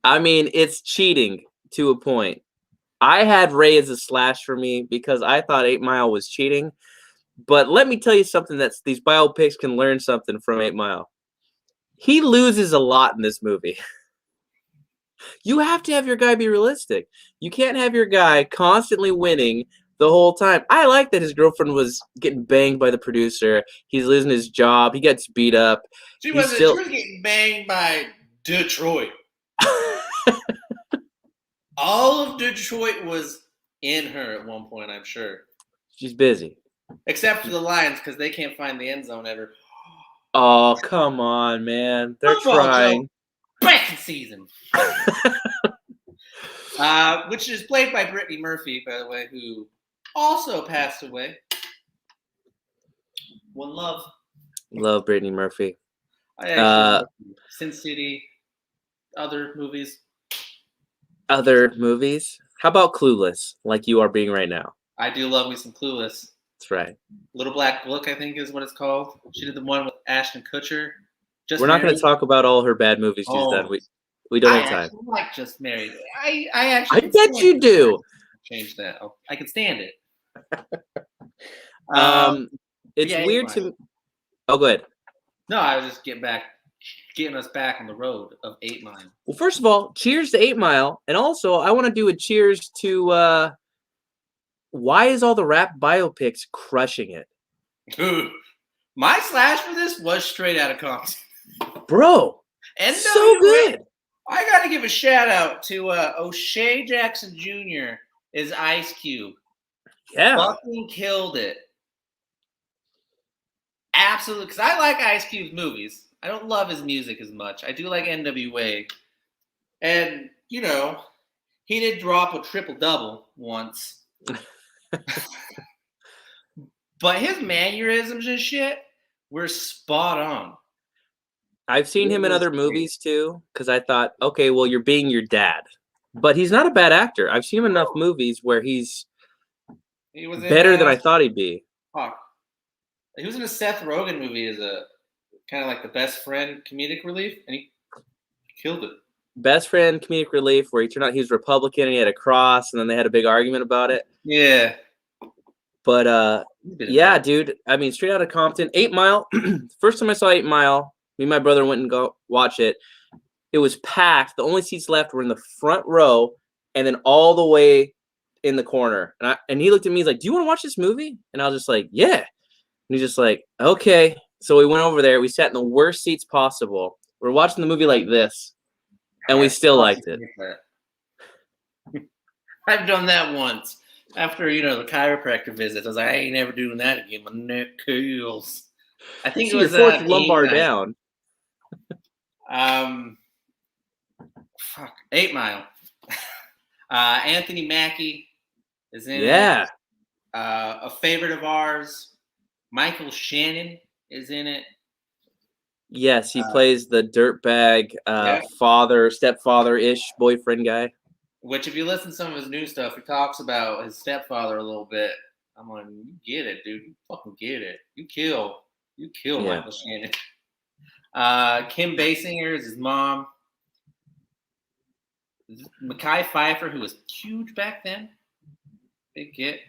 I mean, it's cheating to a point. I had Ray as a slash for me because I thought 8 Mile was cheating. But let me tell you something that's these biopics can learn something from 8 Mile. He loses a lot in this movie. You have to have your guy be realistic. You can't have your guy constantly winning the whole time. I like that his girlfriend was getting banged by the producer. He's losing his job. He gets beat up. She was getting banged by Detroit. All of Detroit was in her at one point, I'm sure. She's busy. Except for the Lions, because they can't find the end zone ever. Oh, come on, man. They're trying. Back in season. Which is played by Brittany Murphy, by the way, who also passed away. One Love. Love Brittany Murphy. I actually Sin City. Other movies. Other movies? How about Clueless, like you are being right now? I do love me some Clueless. That's right. Little Black Book, I think, is what it's called. She did the one with Ashton Kutcher. We're not going to talk about all her bad movies she's done. We don't have time. I like Just Married. I actually. I bet you do. Change that. I can stand it. It's weird to me. Oh, go ahead. No, I was just getting us back on the road of 8 Mile. Well, first of all, cheers to 8 Mile, and also I want to do a cheers to why is all the rap biopics crushing it? Dude, my slash for this was Straight Outta Compton. Bro, and so good. I got to give a shout out to O'Shea Jackson Jr. is Ice Cube. Yeah. Fucking killed it. Absolutely. Because I like Ice Cube's movies. I don't love his music as much. I do like NWA. And, you know, he did drop a triple-double once. But his mannerisms and shit were spot on. I've seen him in other movies too, because I thought, okay, well, you're being your dad. But he's not a bad actor. I've seen him in enough movies where he's He was in Better than I thought he'd be. fuck. He was in a Seth Rogen movie as a kind of like the best friend comedic relief, and he killed it. Best friend comedic relief, where he turned out he was Republican and he had a cross, and then they had a big argument about it. Yeah. But yeah, dude. I mean, Straight Outta Compton, 8 Mile. First time I saw 8 Mile, me and my brother went and go watch it. It was packed. The only seats left were in the front row, and then all the way in the corner. And he looked at me, he's like, "Do you want to watch this movie?" And I was just like, "Yeah." And he's just like, "Okay." So we went over there. We sat in the worst seats possible. We're watching the movie like this, and we still liked it. I've done that once. After, the chiropractor visit, I was like, I ain't never doing that again. My neck kills. I think it was your fourth lumbar down. 8 Mile. Anthony Mackie is in it. Yeah. A favorite of ours, Michael Shannon, is in it. Yes, he plays the dirtbag stepfather-ish boyfriend guy. Which, if you listen to some of his new stuff, he talks about his stepfather a little bit. I'm like, you get it, dude. You fucking get it. You kill Michael Shannon. Kim Basinger is his mom. Mekhi Phifer, who was huge back then. Big kid.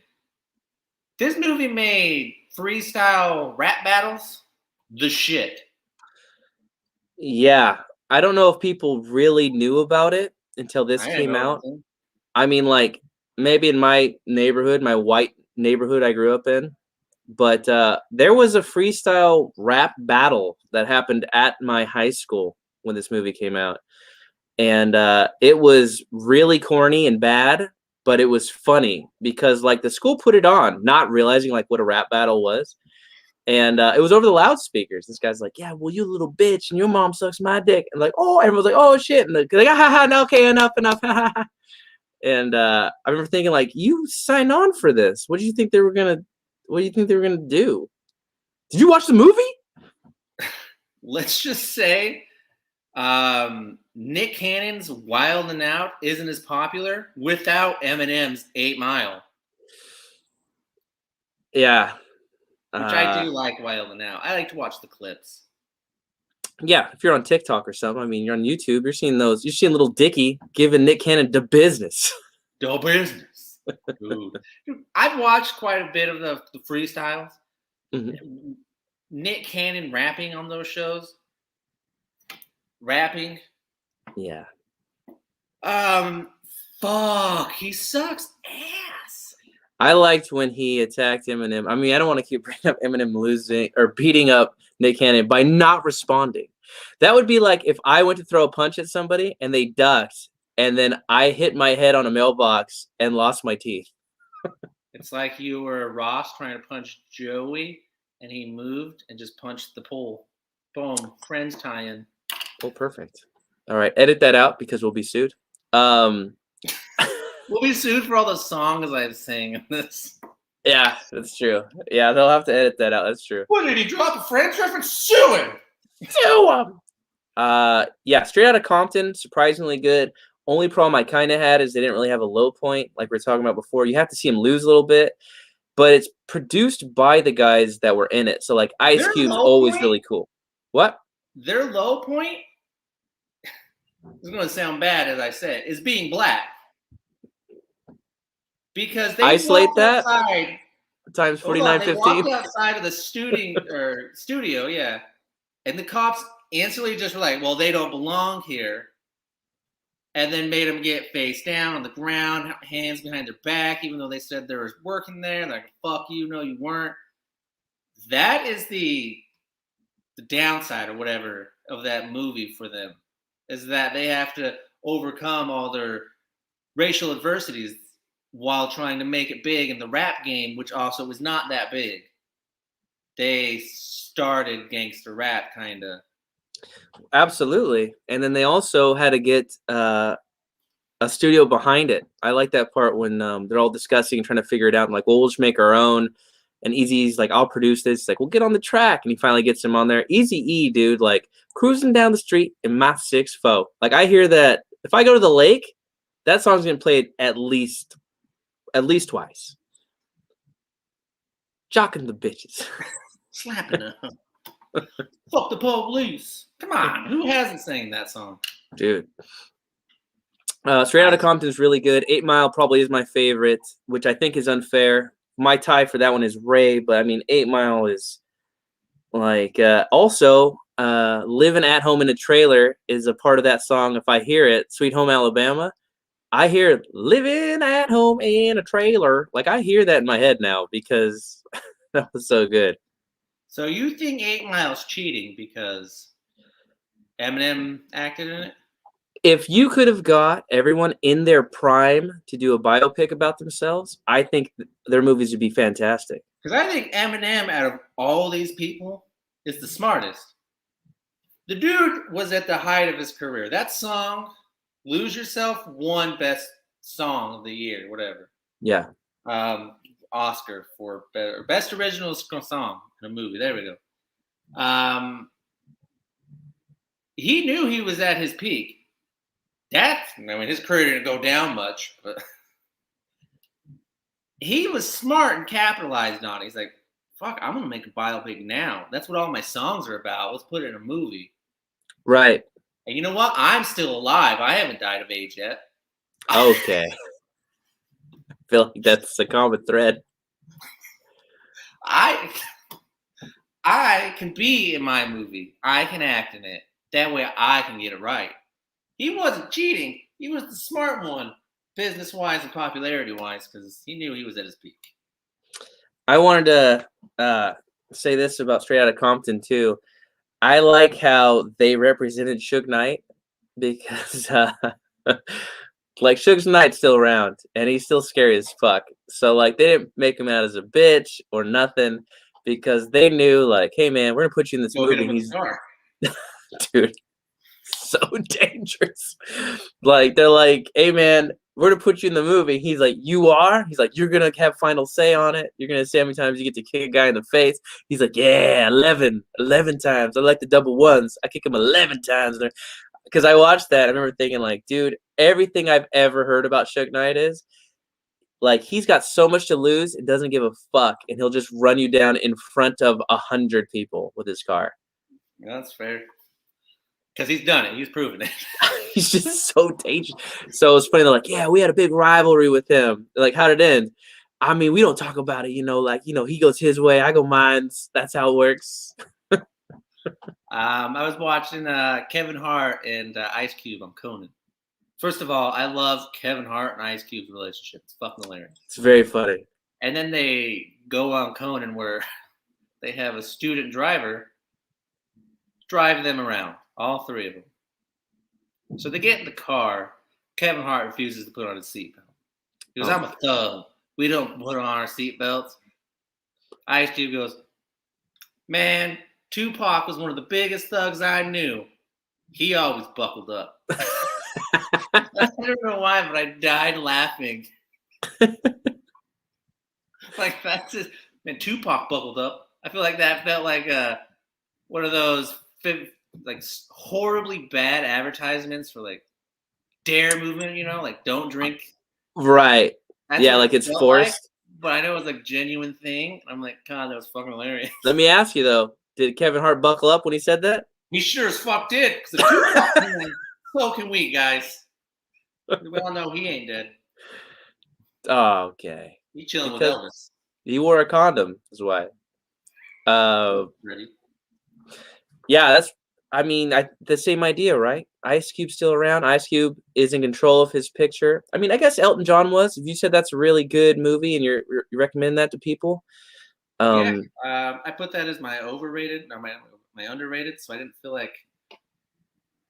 This movie made freestyle rap battles the shit. Yeah. I don't know if people really knew about it until this came out. I mean, like, maybe in my neighborhood, my white neighborhood I grew up in, but there was a freestyle rap battle that happened at my high school when this movie came out. And it was really corny and bad, but it was funny because, like, the school put it on, not realizing, like, what a rap battle was. And it was over the loudspeakers. This guy's like, "Yeah, well, you little bitch, and your mom sucks my dick." And like, oh, everyone's like, "Oh shit!" And they're like, "Ha ha, no, okay, enough." And I remember thinking, like, you signed on for this. What do you think they were gonna? What do you think they were gonna do? Did you watch the movie? Let's just say, Nick Cannon's "Wild and Out" isn't as popular without Eminem's 8 Mile. Yeah. Which I do like Wild and Out. I like to watch the clips. Yeah, if you're on TikTok or something, I mean, you're on YouTube, you're seeing those. You're seeing little Dicky giving Nick Cannon the business. The business. Dude, I've watched quite a bit of the freestyles. Mm-hmm. Nick Cannon rapping on those shows. Rapping. Yeah. Fuck, he sucks ass. I liked when he attacked Eminem. I mean, I don't want to keep bringing up Eminem losing or beating up Nick Cannon by not responding. That would be like if I went to throw a punch at somebody and they ducked, and then I hit my head on a mailbox and lost my teeth. It's like you were Ross trying to punch Joey, and he moved and just punched the pole. Boom, friends tie-in. Oh, perfect. All right, edit that out because we'll be sued. We'll be sued for all the songs I sing in this. Yeah, that's true. Yeah, they'll have to edit that out. That's true. What, did he drop a Friends reference? Sue him! Sue him! Yeah, Straight Outta Compton, surprisingly good. Only problem I kind of had is they didn't really have a low point, like we were talking about before. You have to see him lose a little bit, but it's produced by the guys that were in it. So, like, Ice Cube's always really cool. What? Their low point, it's going to sound bad as I said, is being black. Because they isolate that outside, times 49.15. They walked outside of the studio, yeah, and the cops instantly just were like, "Well, they don't belong here," and then made them get face down on the ground, hands behind their back, even though they said they were working there. They're like, "Fuck you, no, you weren't." That is the downside or whatever of that movie for them, is that they have to overcome all their racial adversities while trying to make it big in the rap game, which also was not that big. They started gangster rap, kind of. Absolutely. And then they also had to get a studio behind it. I like that part when they're all discussing and trying to figure it out. And like, well, we'll just make our own. And Eazy's like, I'll produce this. He's like, we'll get on the track. And he finally gets him on there. Eazy-E, dude, like cruising down the street in my 6'4". Like, I hear that if I go to the lake, that song's going to play at least twice. jocking the bitches. Slapping them. Fuck the police. Come on. Who hasn't sang that song? Dude. Straight Outta Compton is really good. 8 Mile probably is my favorite, which I think is unfair. My tie for that one is Ray, but I mean 8 Mile is like also Living at Home in a Trailer is a part of that song. If I hear it, Sweet Home Alabama, I hear Living at Home in a Trailer. Like I hear that in my head now because that was so good. So you think 8 Mile's cheating because Eminem acted in it? If you could have got everyone in their prime to do a biopic about themselves, I think their movies would be fantastic. Because I think Eminem, out of all these people, is the smartest. The dude was at the height of his career. That song, Lose Yourself, won Best Song of the Year, whatever. Yeah. Oscar for Best Original Song in a movie. There we go. He knew he was at his peak. His career didn't go down much, but he was smart and capitalized on it. He's like, fuck, I'm going to make a biopic now. That's what all my songs are about. Let's put it in a movie. Right. And you know what? I'm still alive. I haven't died of age yet. Okay. I feel like that's a common thread. I can be in my movie. I can act in it. That way I can get it right. He wasn't cheating. He was the smart one, business-wise and popularity-wise, because he knew he was at his peak. I wanted to say this about Straight Outta Compton, too. I like how they represented Suge Knight because, like, Suge Knight's still around, and he's still scary as fuck. So, like, they didn't make him out as a bitch or nothing because they knew, like, hey, man, we're going to put you in this movie. He's dude. So dangerous. Like they're like, hey man, we're gonna put you in the movie. He's like, you are? He's like, you're gonna have final say on it. You're gonna say how many times you get to kick a guy in the face. He's like, yeah, 11 times. I like the double ones. I kick him 11 times. Because I watched that, I remember thinking like, dude, everything I've ever heard about Suge Knight is like he's got so much to lose, it doesn't give a fuck, and he'll just run you down in front of 100 people with his car. Yeah, that's fair. Because he's done it. He's proven it. He's just so dangerous. So it's funny. They're like, yeah, we had a big rivalry with him. They're like, how'd it end? I mean, we don't talk about it, he goes his way, I go mine. That's how it works. I was watching Kevin Hart and Ice Cube on Conan. First of all, I love Kevin Hart and Ice Cube's relationship. It's fucking hilarious. It's very funny. And then they go on Conan where they have a student driver drive them around. All three of them. So they get in the car. Kevin Hart refuses to put on his seatbelt. He goes, I'm a thug. We don't put on our seatbelts. Ice Cube goes, man, Tupac was one of the biggest thugs I knew. He always buckled up. I don't know why, but I died laughing. Like, that's just, man, Tupac buckled up. I feel like that felt like one of those like horribly bad advertisements for like Dare movement, like don't drink. Right. That's like it's forced. Like, but I know it's like genuine thing. I'm like, God, that was fucking hilarious. Let me ask you though, did Kevin Hart buckle up when he said that? He sure as fuck did. Because if Tupac can, so can we, guys. We all know he ain't dead. Oh, okay. He chilling with Elvis. He wore a condom, is why. Ready? Yeah, that's. I mean, the same idea, right? Ice Cube's still around. Ice Cube is in control of his picture. I mean, I guess Elton John was. If you said that's a really good movie and you recommend that to people. I put that as my overrated or my underrated, so I didn't feel like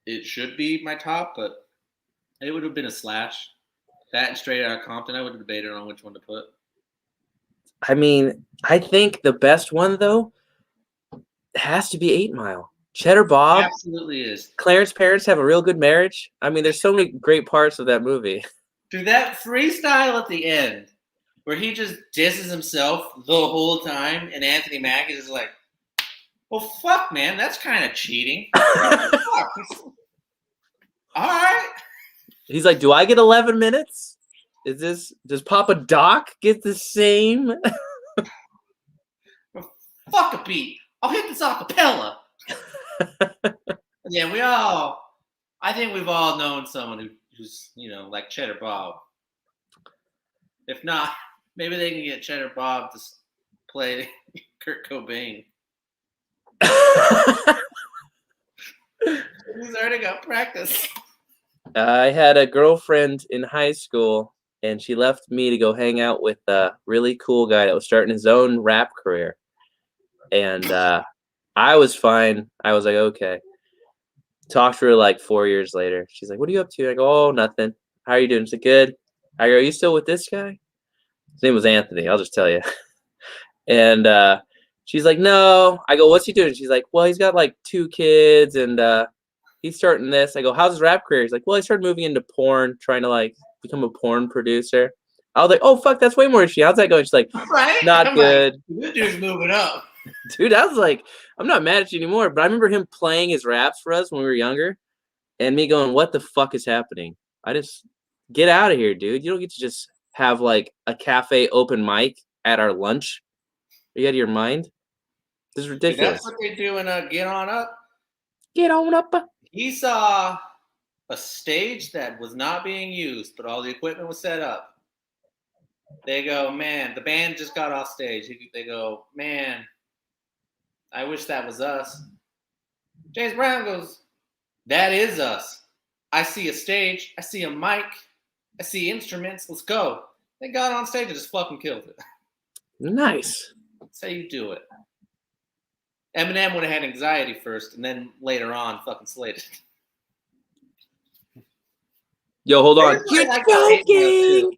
it should be my top, but it would have been a slash. That and Straight Outta Compton, I would have debated on which one to put. I mean, I think the best one though has to be 8 Mile. Cheddar Bob absolutely is. Clarence parents have a real good marriage. I mean, there's so many great parts of that movie. Dude, that freestyle at the end where he just disses himself the whole time and Anthony Mack is like, well, fuck, man, that's kind of cheating. Fuck. All right. He's like, do I get 11 minutes? Does Papa Doc get the same? fuck a beat. I'll hit this acapella. Yeah, I think we've all known someone who's, like Cheddar Bob. If not, maybe they can get Cheddar Bob to play Kurt Cobain. He's already got practice. I had a girlfriend in high school, and she left me to go hang out with a really cool guy that was starting his own rap career. And I was fine. I was like, okay. Talked to her like 4 years later. She's like, what are you up to? I go, oh, nothing. How are you doing? She's like, good. I go, are you still with this guy? His name was Anthony. I'll just tell you. And she's like, no. I go, what's he doing? She's like, well, he's got like 2 kids, and he's starting this. I go, how's his rap career? He's like, well, he started moving into porn, trying to like become a porn producer. I was like, oh, fuck, that's way more interesting. How's that going? She's like, right? Not good. Like, this dude's moving up. Dude, I was like, I'm not mad at you anymore, but I remember him playing his raps for us when we were younger and me going, what the fuck is happening? I just get out of here, dude. You don't get to just have like a cafe open mic at our lunch. Are you out of your mind? This is ridiculous. That's what they do in Get On Up. Get on up. He saw a stage that was not being used, but all the equipment was set up. They go, man, the band just got off stage. They go, man, I wish that was us. James Brown goes, that is us. I see a stage. I see a mic. I see instruments. Let's go. They got on stage and just fucking killed it. Nice. That's how you do it. Eminem would have had anxiety first, and then later on, fucking slayed it. Yo, hold on. You're joking.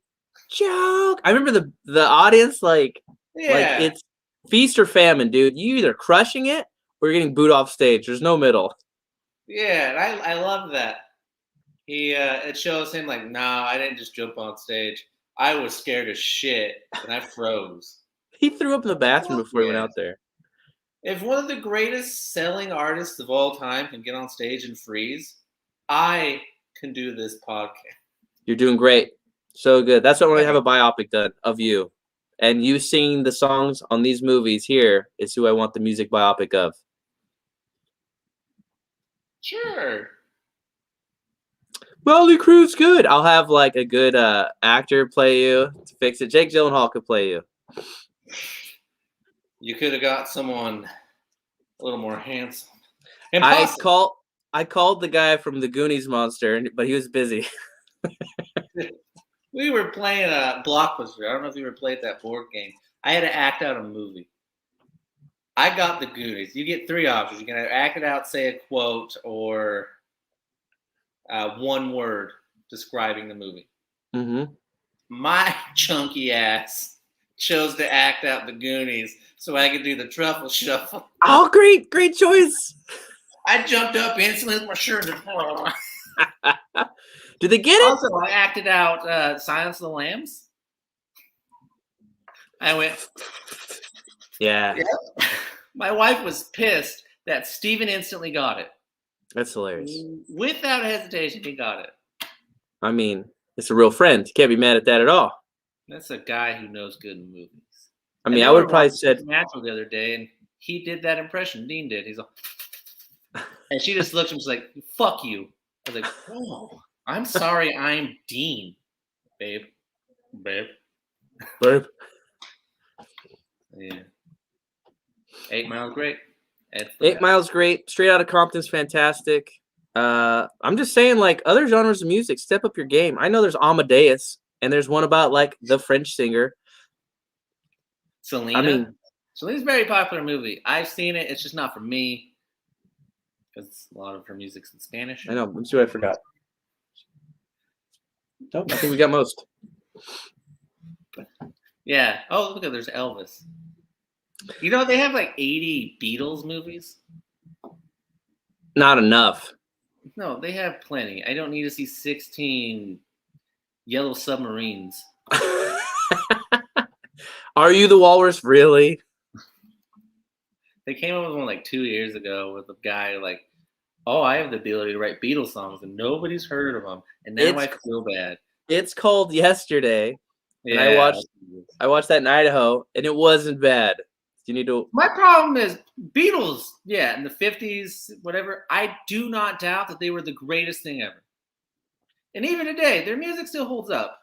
Joke. I remember the audience like it's feast or famine, dude. You either crushing it or you're getting booed off stage. There's no middle. Yeah, and I love that. It shows him like, nah, I didn't just jump on stage. I was scared as shit and I froze. He threw up in the bathroom before he went out there. If one of the greatest selling artists of all time can get on stage and freeze, I can do this podcast. You're doing great. So good. That's why I want to have a biopic done of you. And you singing the songs on these movies here is who I want the music biopic of. Sure. Molly Crew's good. I'll have like a good actor play you to fix it. Jake Gyllenhaal could play you. You could have got someone a little more handsome. I called the guy from the Goonies monster, but he was busy. We were playing a Blockbuster. I don't know if you ever played that board game. I had to act out a movie. I got the Goonies. You get 3 options. You can either act it out, say a quote, or one word describing the movie. Mm-hmm. My chunky ass chose to act out the Goonies so I could do the truffle shuffle. Oh, great choice. I jumped up instantly with my shirt. Did they get it? Also, I acted out Silence of the Lambs. I went. Yeah. My wife was pissed that Steven instantly got it. That's hilarious. Without hesitation, he got it. I mean, it's a real friend. You can't be mad at that at all. That's a guy who knows good in movies. I mean, I would have probably said Natural the other day, and he did that impression. Dean did. He's like, and she just looked at him. She's like, "Fuck you." I was like, "Oh, I'm sorry. I'm Dean, babe." Yeah. 8 Mile's great. 8 Mile's great. Straight Outta Compton's fantastic. I'm just saying, like, other genres of music, step up your game. I know there's Amadeus, and there's one about like the French singer. Selena. I mean, Selena's a very popular movie. I've seen it. It's just not for me because a lot of her music's in Spanish. I know. Let's see what I forgot. Nope, I think we got most. Yeah. Oh, look at there's Elvis. You know, they have like 80 Beatles movies. Not enough. No, they have plenty. I don't need to see 16 Yellow Submarines. Are You the Walrus? Really? They came up with one like 2 years ago with a guy like, oh, I have the ability to write Beatles songs and nobody's heard of them. And now I feel bad. It's called Yesterday. Yeah. And I watched that in Idaho and it wasn't bad. Do you need to? My problem is Beatles, yeah, in the 50s, whatever. I do not doubt that they were the greatest thing ever. And even today, their music still holds up.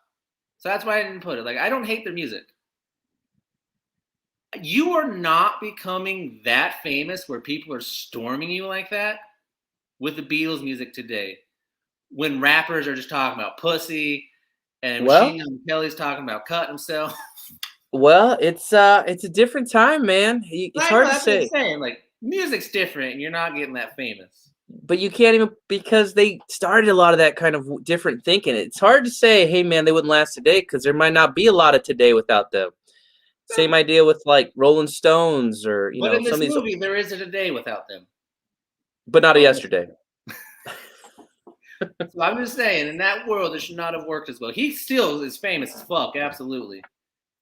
So that's why I didn't put it. Like, I don't hate their music. You are not becoming that famous where people are storming you like that with the Beatles music today. When rappers are just talking about pussy and Machine Gun Kelly's talking about cutting himself. Well, it's a different time, man. It's hard to say. What I'm saying. Like, music's different, and you're not getting that famous. But you can't even, because they started a lot of that kind of different thinking. It's hard to say, hey, man, they wouldn't last today, because there might not be a lot of today without them. Same idea with like Rolling Stones or, but in this movie, there isn't a day without them. But not a yesterday. So I'm just saying, in that world, it should not have worked as well. He still is famous as fuck, absolutely.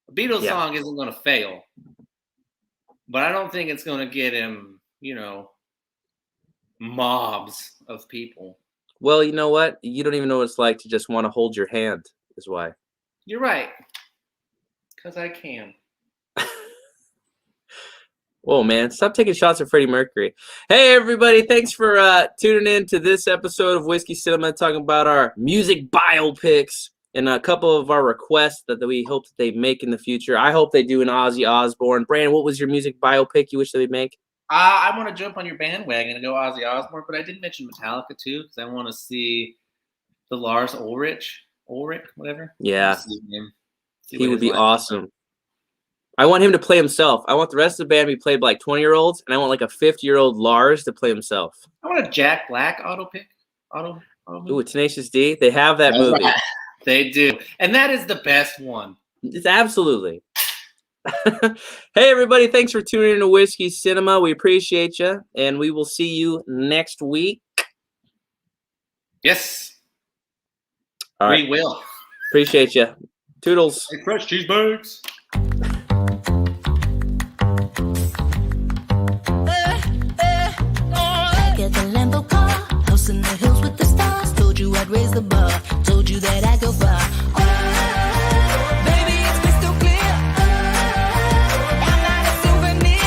A Beatles song isn't going to fail. But I don't think it's going to get him, mobs of people. Well, you know what? You don't even know what it's like to just want to hold your hand, is why. You're right. Because I can. Whoa, man. Stop taking shots at Freddie Mercury. Hey, everybody. Thanks for tuning in to this episode of Whiskey Cinema, talking about our music biopics and a couple of our requests that we hope that they make in the future. I hope they do an Ozzy Osbourne. Brandon, what was your music biopic you wish they would make? I want to jump on your bandwagon and go Ozzy Osbourne, but I did mention Metallica, too, because I want to see the Lars Ulrich, whatever. Yeah. He would be awesome. I want him to play himself. I want the rest of the band to be played by like 20-year-olds, and I want like a 50-year-old Lars to play himself. I want a Jack Black auto Ooh, Tenacious D. They have that movie. Right. They do. And that is the best one. It's absolutely. Hey, everybody. Thanks for tuning in to Whiskey Cinema. We appreciate you, and we will see you next week. Yes. All right. We will. Appreciate you. Toodles. Hey, fresh cheeseburgers.